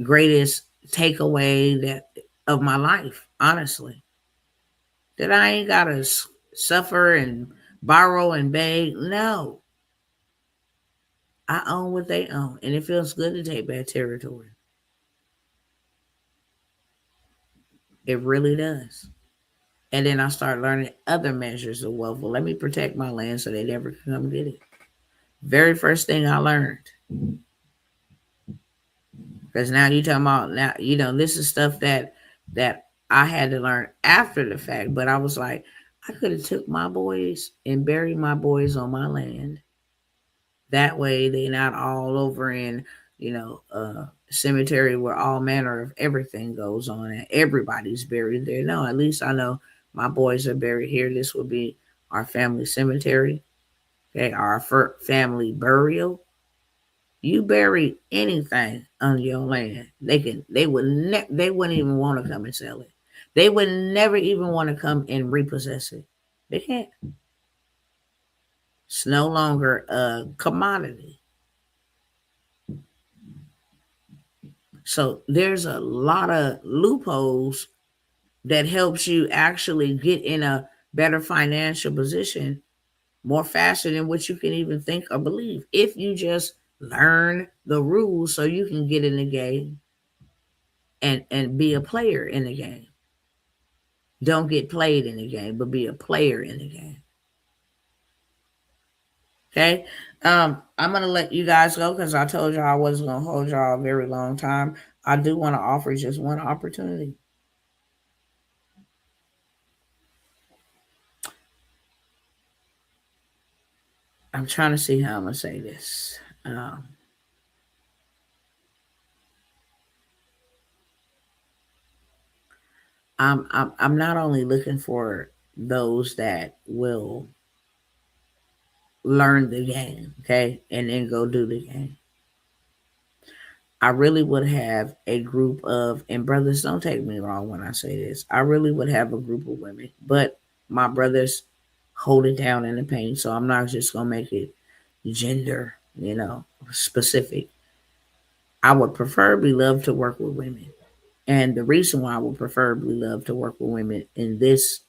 greatest takeaway that of my life, honestly. That I ain't gotta suffer and borrow and beg. No, I own what they own, and it feels good to take back territory. It really does. And then I start learning other measures of wealth. Well, let me protect my land so they never can come get it. Very first thing I learned. Because now you talking about now, this is stuff that I had to learn after the fact. But I was like, I could have took my boys and buried my boys on my land. That way they're not all over in, cemetery where all manner of everything goes on and everybody's buried there. No, at least I know my boys are buried here. This will be our family cemetery. Okay, our family burial. You bury anything on your land, they wouldn't even want to come and sell it. They would never even want to come and repossess it. They can't. It's no longer a commodity. So there's a lot of loopholes that helps you actually get in a better financial position more faster than what you can even think or believe if you just learn the rules so you can get in the game and be a player in the game. Don't get played in the game, but be a player in the game. Okay. I'm gonna let you guys go because I told y'all I wasn't gonna hold y'all a very long time. I do want to offer just one opportunity. I'm trying to see how I'm gonna say this. I'm not only looking for those that will learn the game, okay, and then go do the game. I really would have a group of, and brothers, don't take me wrong when I say this, I really would have a group of women, but my brothers hold it down in the pain, so I'm not just gonna make it gender, specific. I would preferably love to work with women. And the reason why I would preferably love to work with women in this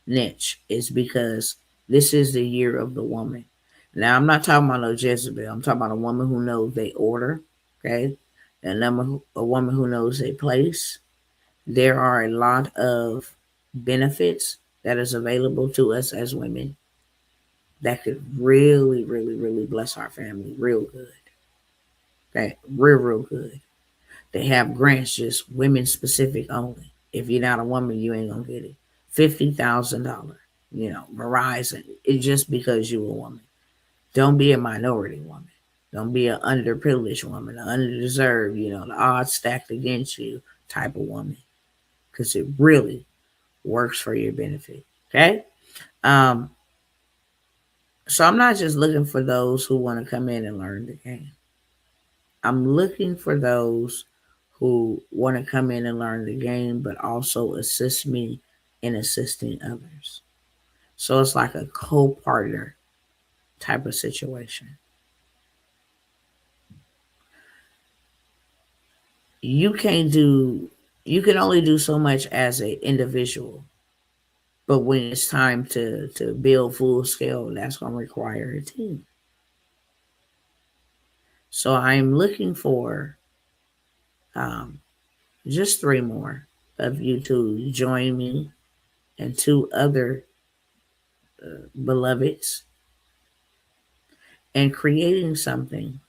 niche is because this is the year of the woman. Now, I'm not talking about no Jezebel. I'm talking about a woman who knows they order, okay? A woman who knows their place. There are a lot of benefits that is available to us as women that could really, really, really bless our family real good. Okay, real good. They have grants just women specific only. If you're not a woman, you ain't gonna get it. $50,000. Verizon. It's just because you're a woman. Don't be a minority woman. Don't be an underprivileged woman, an underdeserved, the odds stacked against you type of woman, because it really works for your benefit. Okay. Um, so I'm not just looking for those who want to come in and learn the game. I'm looking for those who want to come in and learn the game, but also assist me in assisting others. So it's like a co-partner type of situation. You can't do you can only do so much as an individual. But when it's time to build full scale, that's going to require a team. So I'm looking for um, just three more of you to join me and two other beloveds in creating something.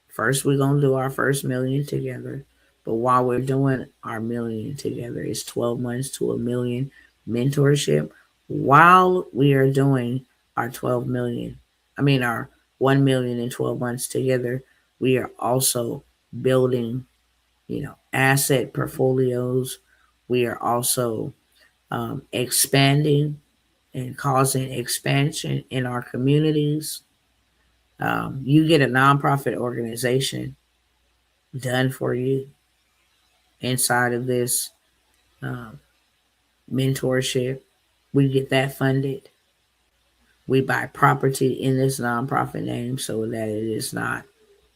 First, we're going to do our first million together. But while we're doing our million together, it's 12 months to a million mentorship. While we are doing our 12 million, our 1 million in 12 months together, we are also building, asset portfolios. We are also expanding and causing expansion in our communities. You get a nonprofit organization done for you inside of this um, mentorship. We get that funded. We buy property in this nonprofit name so that it is not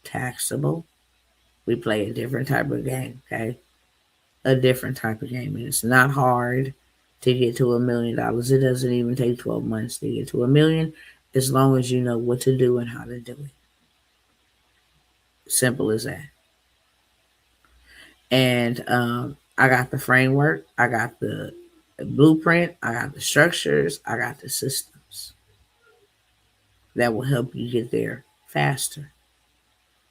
taxable. We play a different type of game, okay? A different type of game. And it's not hard to get to $1 million. It doesn't even take 12 months to get to a million as long as you know what to do and how to do it. Simple as that. And I got the framework, I got the blueprint, I got the structures, I got the systems that will help you get there faster.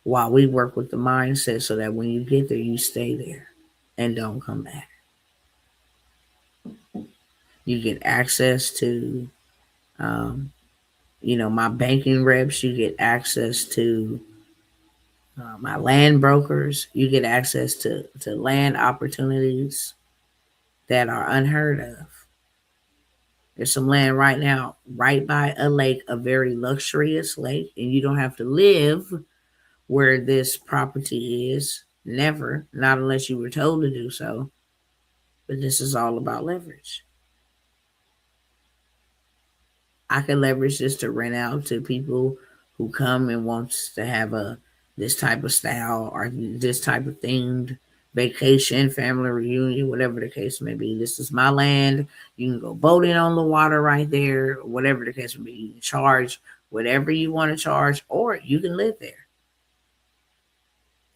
While we work with the mindset so that when you get there, you stay there and don't come back. You get access to, my banking reps. You get access to my land brokers. You get access to land opportunities that are unheard of. There's some land right now, right by a lake, a very luxurious lake, and you don't have to live where this property is. Never, not unless you were told to do so. But this is all about leverage. I can leverage this to rent out to people who come and wants to have this type of style or this type of themed vacation, family reunion, whatever the case may be. This is my land. You can go boating on the water right there, whatever the case may be. You can charge whatever you want to charge, or you can live there.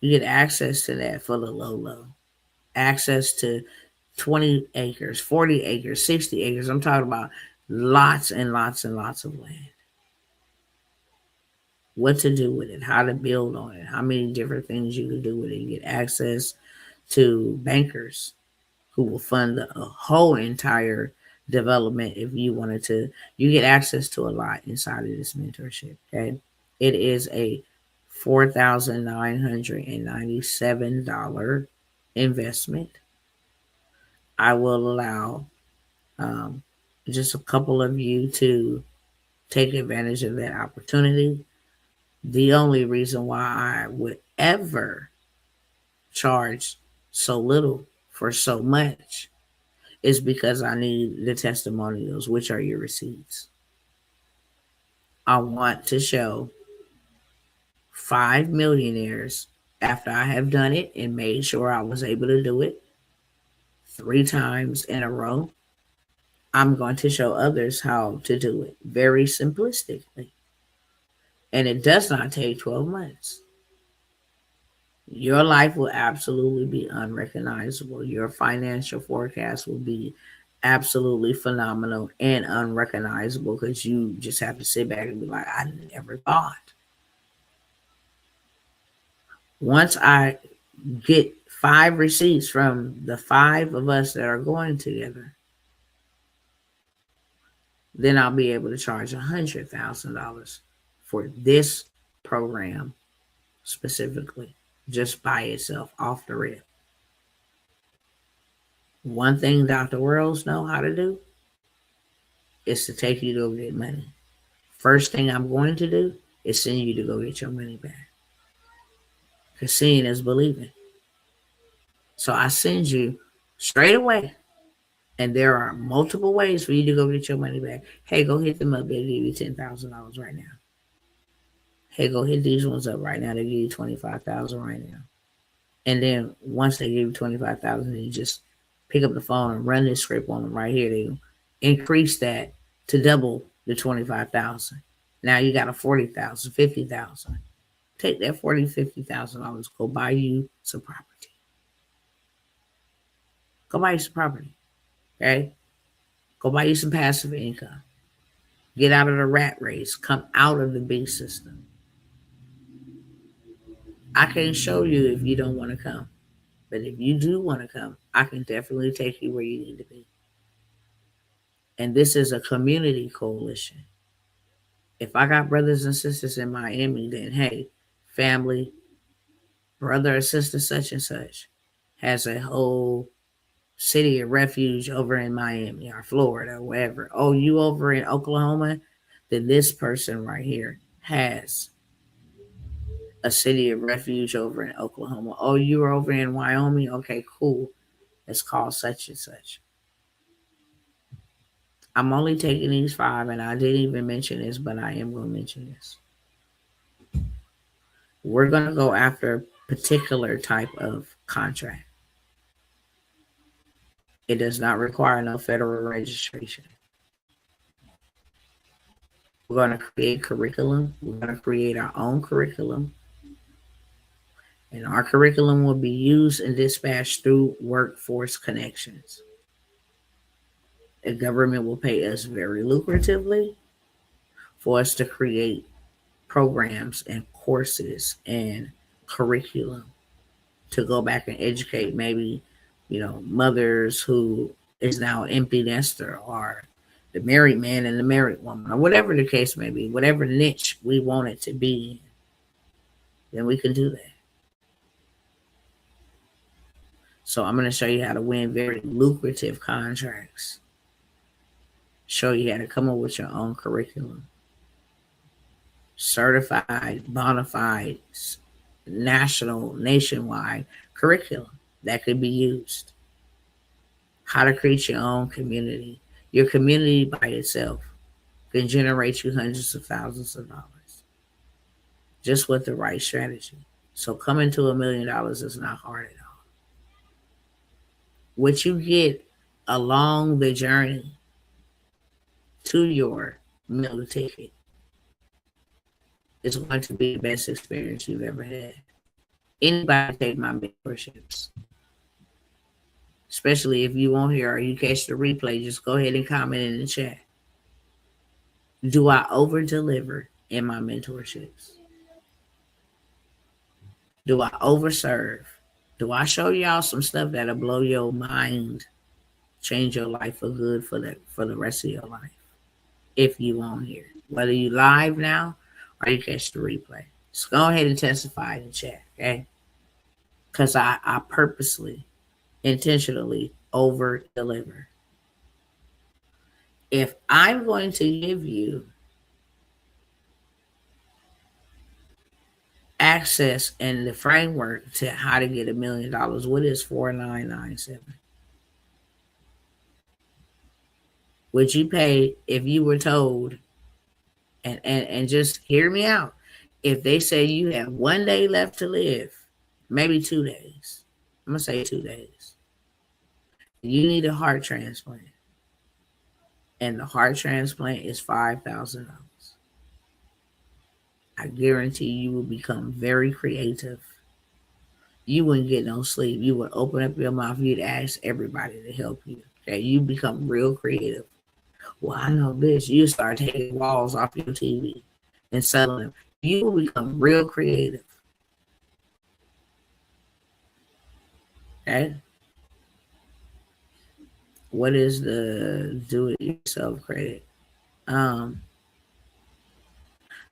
You get access to that for the low. Access to 20 acres, 40 acres, 60 acres. I'm talking about lots and lots and lots of land. What to do with it, how to build on it, how many different things you can do with it. You get access to bankers who will fund the whole entire development if you wanted to. You get access to a lot inside of this mentorship. Okay. It is a $4,997 investment. I will allow um, just a couple of you to take advantage of that opportunity. The only reason why I would ever charge so little for so much is because I need the testimonials, which are your receipts. I want to show 5 millionaires after I have done it and made sure I was able to do it 3 times in a row. I'm going to show others how to do it very simplistically. And it does not take 12 months. Your life will absolutely be unrecognizable. Your financial forecast will be absolutely phenomenal and unrecognizable because you just have to sit back and be like, I never thought. Once I get 5 receipts from the 5 of us that are going together, then I'll be able to charge $100,000 for this program specifically, just by itself, off the rip. One thing Dr. Worlds know how to do is to take you to go get money. First thing I'm going to do is send you to go get your money back. Because seeing is believing. So I send you straight away. And there are multiple ways for you to go get your money back. Hey, go hit them up. They'll give you $10,000 right now. Hey, go hit these ones up right now. They'll give you $25,000 right now. And then once they give you $25,000, you just pick up the phone and run this script on them right here. They increase that to double the $25,000. Now you got a $40,000, $50,000. Take that $40,000, $50,000. Go buy you some property. Go buy you some property. Okay? Go buy you some passive income. Get out of the rat race. Come out of the big system. I can't show you if you don't want to come. But if you do want to come, I can definitely take you where you need to be. And this is a community coalition. If I got brothers and sisters in Miami, then hey, family, brother or sister such and such has a whole city of refuge over in Miami or Florida or wherever. Oh, you over in Oklahoma? Then this person right here has a city of refuge over in Oklahoma. Oh, you're over in Wyoming? Okay, cool. It's called such and such. I'm only taking these 5, and I didn't even mention this, but I am going to mention this. We're going to go after a particular type of contract. It does not require no federal registration. We're going to create curriculum. We're going to create our own curriculum. And our curriculum will be used and dispatched through workforce connections. The government will pay us very lucratively for us to create programs and courses and curriculum to go back and educate maybe, mothers who is now an empty nester, or the married man and the married woman, or whatever the case may be, whatever niche we want it to be, then we can do that. So I'm going to show you how to win very lucrative contracts. Show you how to come up with your own curriculum. Certified, bona fide, nationwide curriculum that could be used. How to create your own community. Your community by itself can generate you hundreds of thousands of dollars just with the right strategy. So coming to $1 million is not hard at all. What you get along the journey to your meal ticket is going to be the best experience you've ever had. Anybody take my mentorships, especially if you won't hear or you catch the replay, just go ahead and comment in the chat. Do I over deliver in my mentorships? Do I overserve? Do I show y'all some stuff that'll blow your mind, change your life for good for the rest of your life? If you won't hear, whether you live now or you catch the replay, so go ahead and testify in the chat, okay? Because I purposely, intentionally over deliver. If I'm going to give you access and the framework to how to get $1 million, what is 4997? Would you pay if you were told, and just hear me out, if they say you have 1 day left to live, maybe 2 days, I'm going to say 2 days, you need a heart transplant, and the heart transplant is $5,000. I guarantee you will become very creative. You wouldn't get no sleep. You would open up your mouth. You'd ask everybody to help you. Okay, you become real creative. Well, I know this. You start taking walls off your TV and selling them. You will become real creative. Okay? What is the do-it-yourself credit?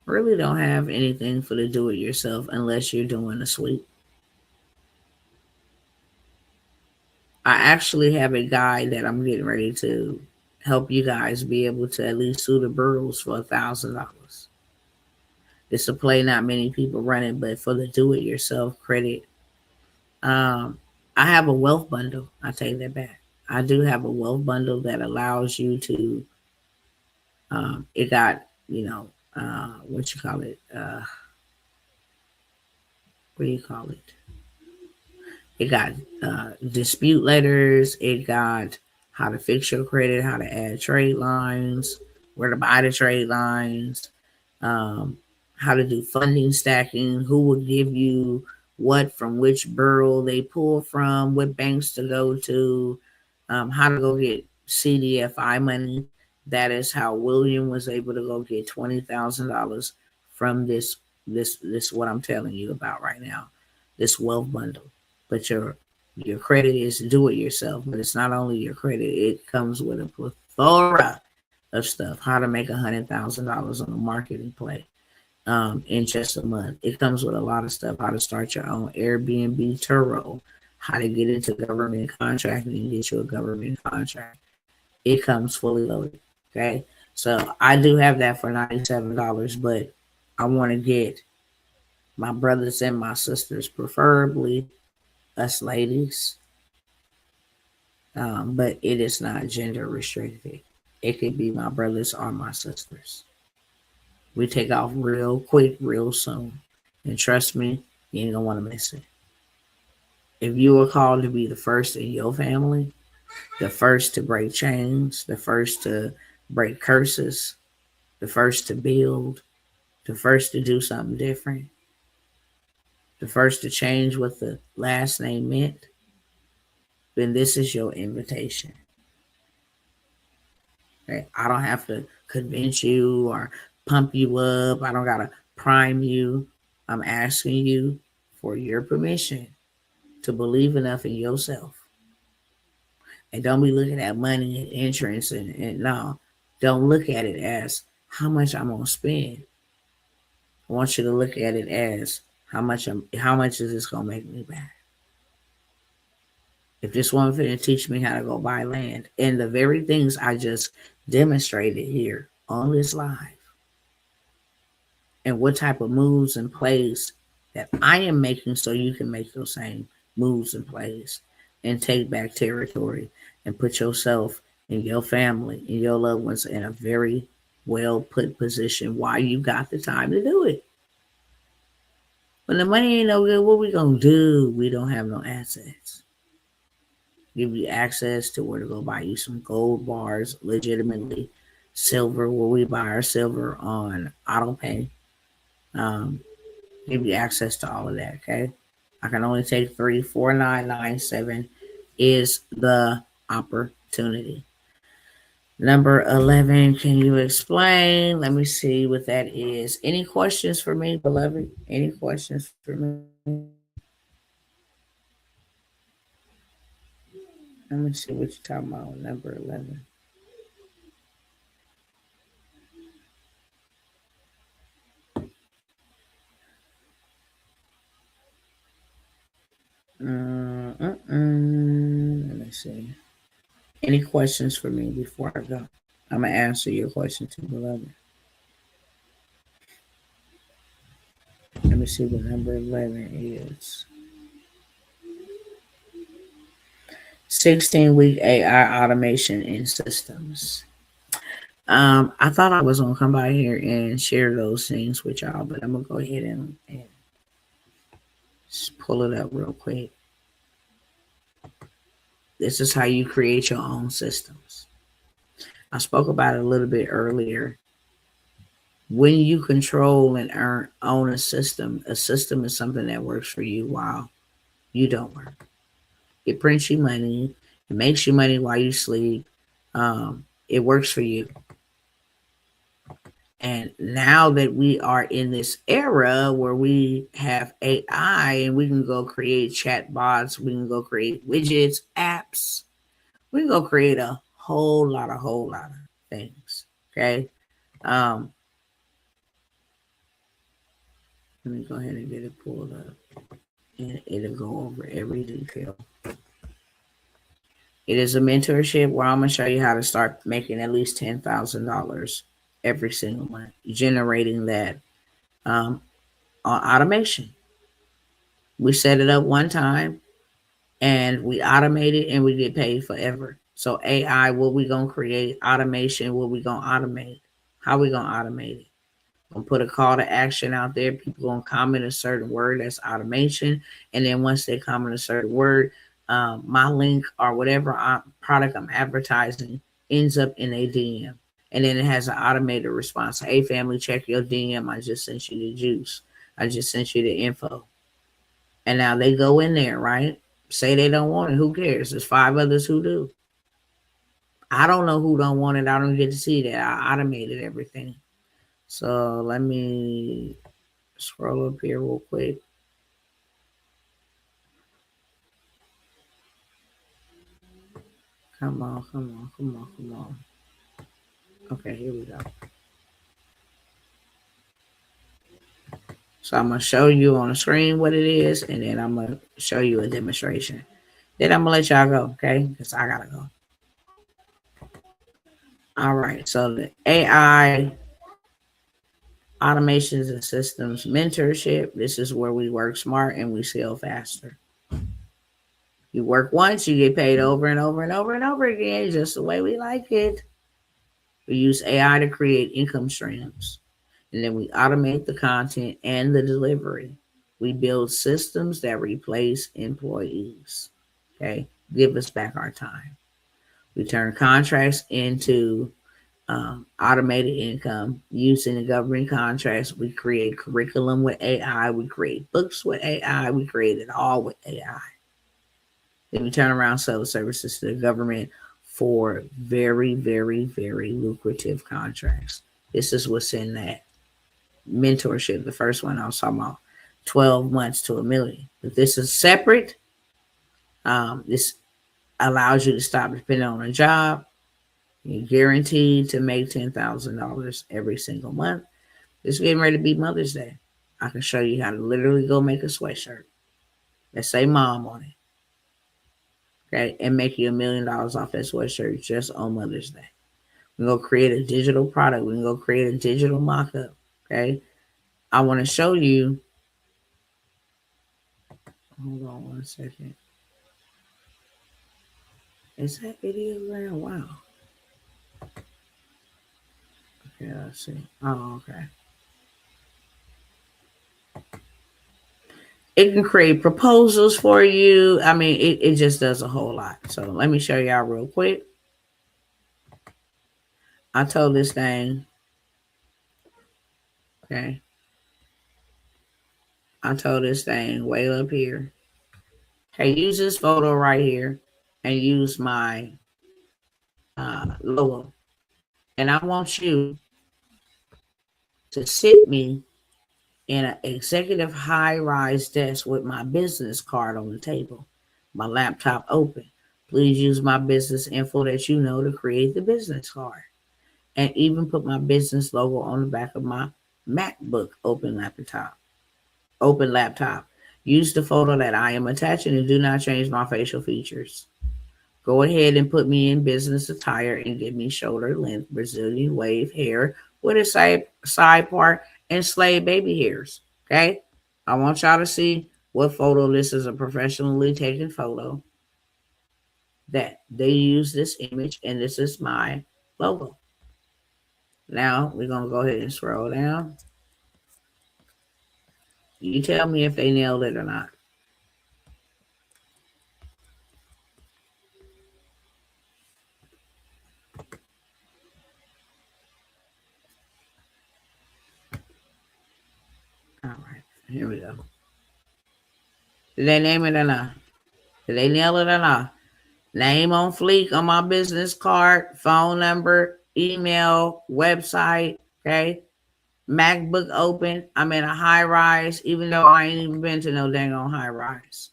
Really don't have anything for the do it yourself unless you're doing a sweep. I actually have a guide that I'm getting ready to help you guys be able to at least sue the boroughs for $1,000. It's a play not many people running, but for the do it yourself credit, um, I have a wealth bundle. I take that back. I do have a wealth bundle that allows you to. It got what you call it? What do you call it? It got dispute letters. It got how to fix your credit, how to add trade lines, where to buy the trade lines, um, how to do funding stacking, who will give you what from which borough they pull from, what banks to go to, how to go get CDFI money. That is how William was able to go get $20,000 from this what I'm telling you about right now, this wealth bundle. But your credit is do it yourself, but it's not only your credit; it comes with a plethora of stuff. How to make $100,000 on a marketing play in just a month. It comes with a lot of stuff. How to start your own Airbnb Turo. How to get into government contracting and get you a government contract. It comes fully loaded. Okay, so I do have that for $97, but I want to get my brothers and my sisters, preferably us ladies, but it is not gender restricted. It could be my brothers or my sisters. We take off real quick, real soon. And trust me, you ain't gonna want to miss it. If you were called to be the first in your family, the first to break chains, the first to break curses, the first to build, the first to do something different, the first to change what the last name meant, then this is your invitation. Okay? I don't have to convince you or pump you up. I don't gotta prime you. I'm asking you for your permission to believe enough in yourself. And don't be looking at money and insurance and no. Don't look at it as how much I'm gonna spend. I want you to look at it as how much is this gonna make me back? If this woman finna teach me how to go buy land and the very things I just demonstrated here on this live, and what type of moves and plays that I am making so you can make those same moves and plays and take back territory and put yourself and your family and your loved ones in a very well put position while you got the time to do it. When the money ain't no good, what we gonna do? We don't have no assets. Give you access to where to go buy you some gold bars, legitimately silver, where we buy our silver on auto pay. Um, Give you access to all of that. Okay, I can only take 3. 4997 is the opportunity. Number 11, can you explain? Let me see what that is. Any questions for me, beloved? Any questions for me? Let me see what you're talking about. Number 11. Let me see. Any questions for me before I go? I'm going to answer your question too, beloved. Let me see what number 11 is. 16-week AI automation in systems. I thought I was gonna come by here and share those things with y'all, but I'm gonna go ahead and just pull it up real quick. This is how you create your own systems. I spoke about it a little bit earlier. When you control and own a system is something that works for you while you don't work. It prints you money. It makes you money while you sleep. It works for you. And now that we are in this era where we have AI and we can go create chat bots, we can go create widgets, apps, we can go create a whole lot of things. Okay. Let me go ahead and get it pulled up. And it'll go over every detail. It is a mentorship where I'm going to show you how to start making at least $10,000 every single month, generating that on automation. We set it up one time and we automate it and we get paid forever. So AI, what we going to create? Automation, what we going to automate? How we going to automate it? Gonna put a call to action out there. People gonna comment a certain word, that's automation. And then once they comment a certain word, my link or whatever product I'm advertising ends up in a DM. And then it has an automated response. Hey family, check your DM. I just sent you the juice. I just sent you the info. And now they go in there, right? Say they don't want it. Who cares? There's 5 others who do. I don't know who don't want it. I don't get to see that. I automated everything. So let me scroll up here real quick. Come on. Okay, here we go. So I'm going to show you on the screen what it is, and then I'm going to show you a demonstration. Then I'm going to let y'all go, okay? Because I got to go. All right, so the AI automations and systems mentorship. This is where we work smart and we sell faster. You work once, you get paid over and over and over and over again, just the way we like it. We use AI to create income streams. And then we automate the content and the delivery. We build systems that replace employees. Okay, give us back our time. We turn contracts into automated income using the government contracts. We create curriculum with AI. We create books with AI. We create it all with AI. Then we turn around sell services to the government for very, very, very lucrative contracts. This is what's in that mentorship, the first one I was talking about, 12 months to $1 million. But this is separate. This allows you to stop depending on a job. You're guaranteed to make $10,000 every single month. It's getting ready to be Mother's Day. I can show you how to literally go make a sweatshirt that say mom on it. Okay, and make you $1 million off that sweatshirt just on Mother's Day. We can go create a digital product. We can go create a digital mock-up. Okay, I want to show you. Hold on one second. Is that video there? Wow. Okay, let's see. Oh, okay. It can create proposals for you. I mean, it just does a whole lot. So let me show y'all real quick. I told this thing, okay. I told this thing way up here. Hey, use this photo right here and use my logo. And I want you to sit me in an executive high-rise desk with my business card on the table, my laptop open. Please use my business info that you know to create the business card. And even put my business logo on the back of my MacBook open laptop. Use the photo that I am attaching and do not change my facial features. Go ahead and put me in business attire and give me shoulder length Brazilian wave hair with a side part and slave baby hairs. Okay? I want y'all to see what photo this is, a professionally taken photo that they use this image, and this is my logo. Now we're going to go ahead and scroll down. You tell me if they nailed it or not. All right, here we go. Did they name it or not? Did they nail it or not? Name on fleek on my business card, phone number, email, website, okay? MacBook open. I'm in a high rise, even though I ain't even been to no dang on high rise.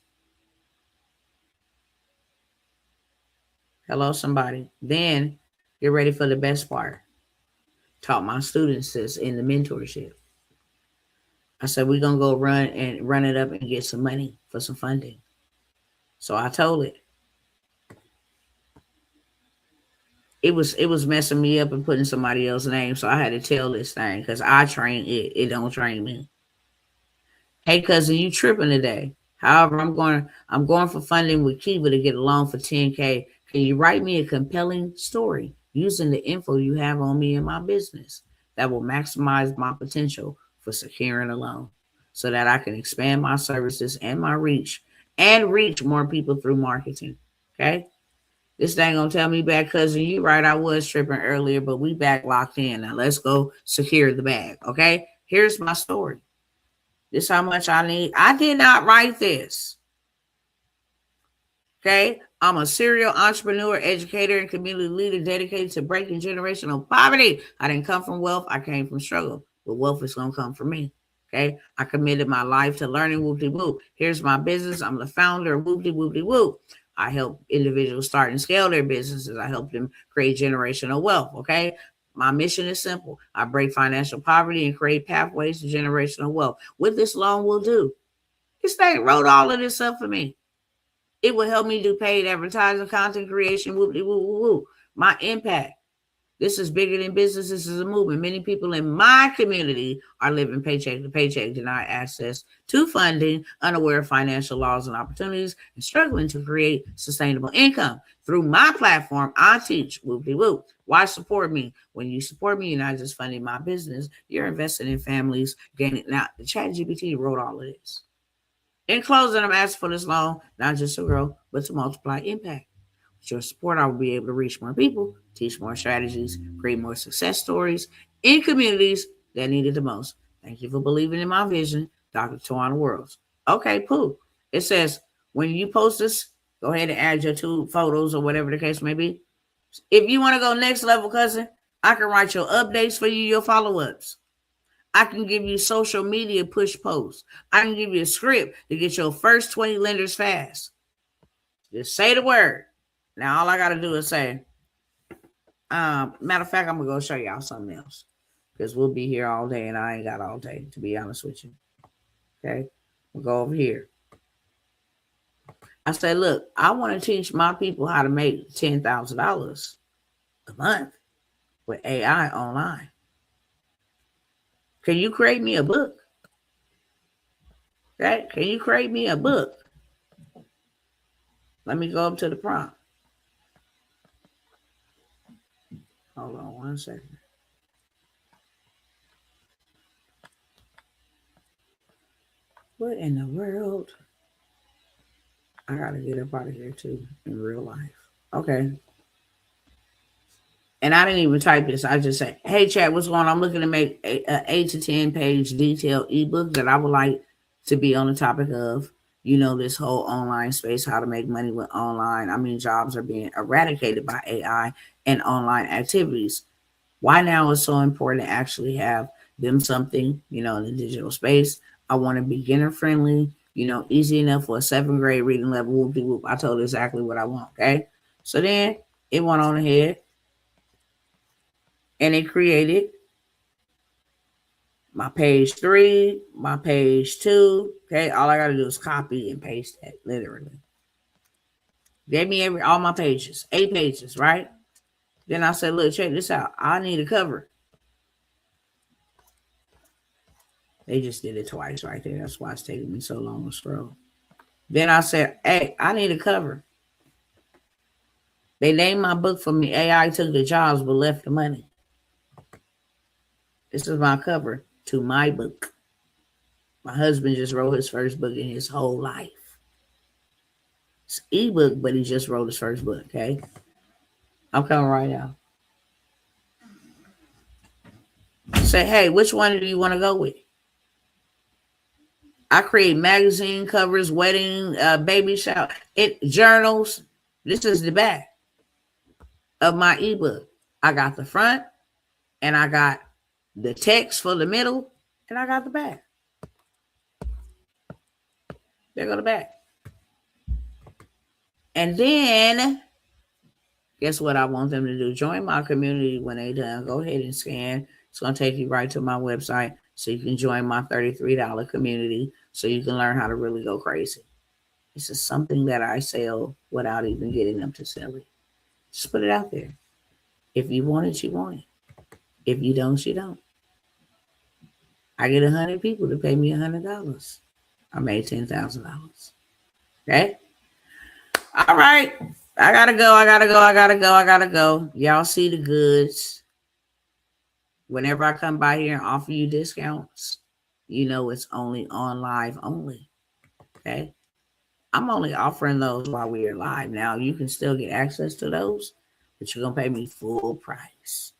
Hello, somebody. Then get ready for the best part. Taught my students this in the mentorship. I said, we're going to go run it up and get some money for some funding. So I told it. It was messing me up and putting somebody else's name. So I had to tell this thing because I train it. It don't train me. Hey, cousin, you tripping today. However, I'm going for funding with Kiva to get a loan for $10K. Can you write me a compelling story using the info you have on me and my business that will maximize my potential for securing a loan so that I can expand my services and my reach and reach more people through marketing? Okay? This thing gonna tell me back, cousin, you right, I was tripping earlier, but we back locked in. Now let's go secure the bag, okay? Here's my story. This is how much I need. I did not write this. Okay? I'm a serial entrepreneur, educator, and community leader dedicated to breaking generational poverty. I didn't come from wealth. I came from struggle. But wealth is going to come from me. Okay? I committed my life to learning whoop-de-whoop. Here's my business. I'm the founder of whoop-de-whoop-de-whoop. I help individuals start and scale their businesses. I help them create generational wealth. Okay? My mission is simple. I break financial poverty and create pathways to generational wealth. What this loan will do, this thing wrote all of this up for me. It will help me do paid advertising, content creation, whoop-de-whoop-whoop. My impact. This is bigger than business. This is a movement. Many people in my community are living paycheck to paycheck, denied access to funding, unaware of financial laws and opportunities, and struggling to create sustainable income. Through my platform, I teach whoop-de-whoop. Why support me? When you support me, you're not just funding my business. You're investing in families, gaining. Now, the ChatGPT wrote all of this. In closing, I'm asking for this loan, not just to grow, but to multiply impact. With your support, I will be able to reach more people, teach more strategies, create more success stories in communities that need it the most. Thank you for believing in my vision, Dr. Tawana Worlds. Okay, cool. It says, when you post this, go ahead and add your 2 photos or whatever the case may be. If you want to go next level, cousin, I can write your updates for you, your follow-ups. I can give you social media push posts. I can give you a script to get your first 20 lenders fast. Just say the word. Now, all I got to do is say, matter of fact, I'm going to go show y'all something else because we'll be here all day and I ain't got all day, to be honest with you. Okay. We'll go over here. I said, look, I want to teach my people how to make $10,000 a month with AI online. Can you create me a book? Okay. Can you create me a book? Let me go up to the prompt. Hold on 1 second. What in the world? I gotta get up out of here too in real life. Okay. And I didn't even type this. I just said, hey, chat, what's going on? I'm looking to make an 8 to 10 page detailed ebook that I would like to be on the topic of, this whole online space, how to make money with online. I mean, jobs are being eradicated by AI and online activities. Why now is so important to actually have them something, in the digital space. I want to beginner friendly, easy enough for a 7th grade reading level. Whoop-de-whoop. I told exactly what I want. Okay. So then it went on ahead and it created my page 3, my page 2. Okay. All I got to do is copy and paste that literally. Gave me all my pages, 8 pages, right? Then I said, look, check this out. I need a cover. They just did it twice right there. That's why it's taking me so long to scroll. Then I said, hey, I need a cover. They named my book for me. AI took the jobs but left the money. This is my cover to my book. My husband just wrote his first book in his whole life. It's ebook, but he just wrote his first book, okay? I'm coming right now. Say, hey, which one do you want to go with? I create magazine covers, wedding, baby shower, journals. This is the back of my ebook. I got the front, and I got the text for the middle, and I got the back. There go the back. And then, guess what I want them to do? Join my community when they done. Go ahead and scan. It's going to take you right to my website. so you can join my $33 community so you can learn how to really go crazy. This is something that I sell without even getting them to sell it. Just put it out there. If you want it, you want it. If you don't, you don't. I get 100 people to pay me $100. I made $10,000. Okay? All right. I gotta go. Y'all see the goods. Whenever I come by here and offer you discounts, you know it's only on live only. Okay? I'm only offering those while we're live. Now, you can still get access to those, but you're going to pay me full price.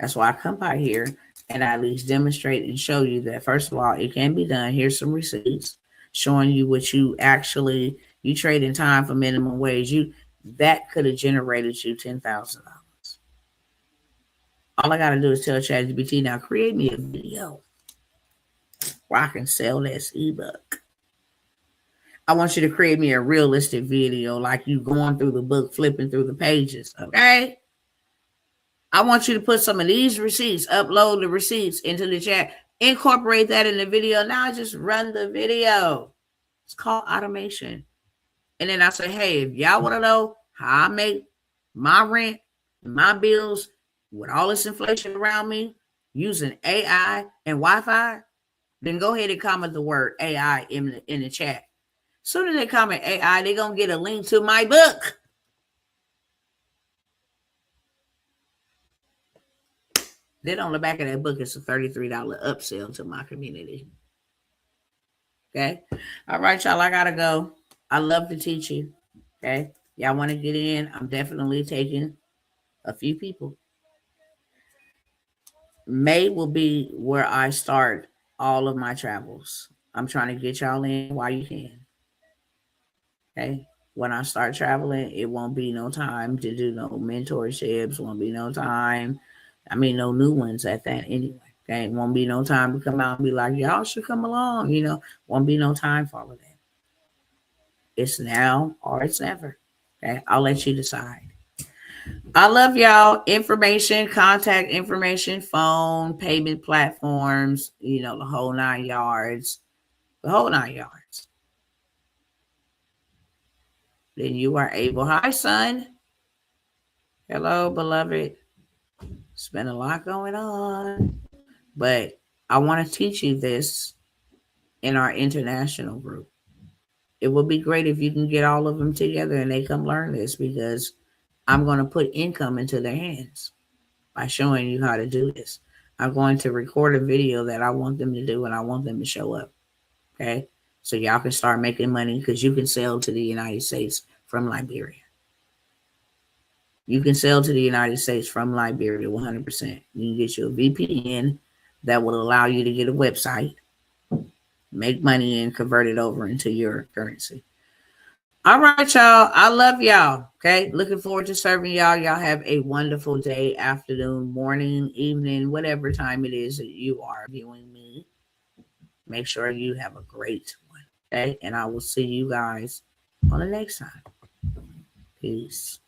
That's why I come by here and I at least demonstrate and show you that, first of all, it can be done. Here's some receipts showing you what you trade in time for minimum wage. That could have generated you $10,000. All I got to do is tell ChatGPT, now create me a video where I can sell this ebook. I want you to create me a realistic video like you going through the book, flipping through the pages, okay? I want you to put some of these receipts, upload the receipts into the chat, incorporate that in the video. Now just run the video. It's called automation. And then I say, hey, if y'all want to know how I make my rent, my bills with all this inflation around me using AI and Wi-Fi, then go ahead and comment the word AI in the chat. As soon as they comment AI, they're going to get a link to my book. Then on the back of that book, it's a $33 upsell to my community. Okay? All right, y'all, I got to go. I love to teach you. Okay? Y'all want to get in? I'm definitely taking a few people. May will be where I start all of my travels. I'm trying to get y'all in while you can. Okay? When I start traveling, it won't be no time to do no mentorships. Won't be no time. No new ones at that anyway. Okay? Won't be no time to come out and be like, y'all should come along. Won't be no time for all of that. It's now or it's never. Okay? I'll let you decide. I love y'all. Information, contact information, phone, payment platforms, the whole 9 yards. The whole 9 yards. Then you are able. Hi, son. Hello, beloved. It's been a lot going on. But I want to teach you this in our international group. It would be great if you can get all of them together and they come learn this, because I'm going to put income into their hands by showing you how to do this. I'm going to record a video that I want them to do, and I want them to show up. Okay? So y'all can start making money, because you can sell to the United States from Liberia. You can sell to the United States from Liberia 100%. You can get you a VPN that will allow you to get a website, make money, and convert it over into your currency. All right, y'all. I love y'all. Okay. Looking forward to serving y'all. Y'all have a wonderful day, afternoon, morning, evening, whatever time it is that you are viewing me. Make sure you have a great one. Okay. And I will see you guys on the next time. Peace.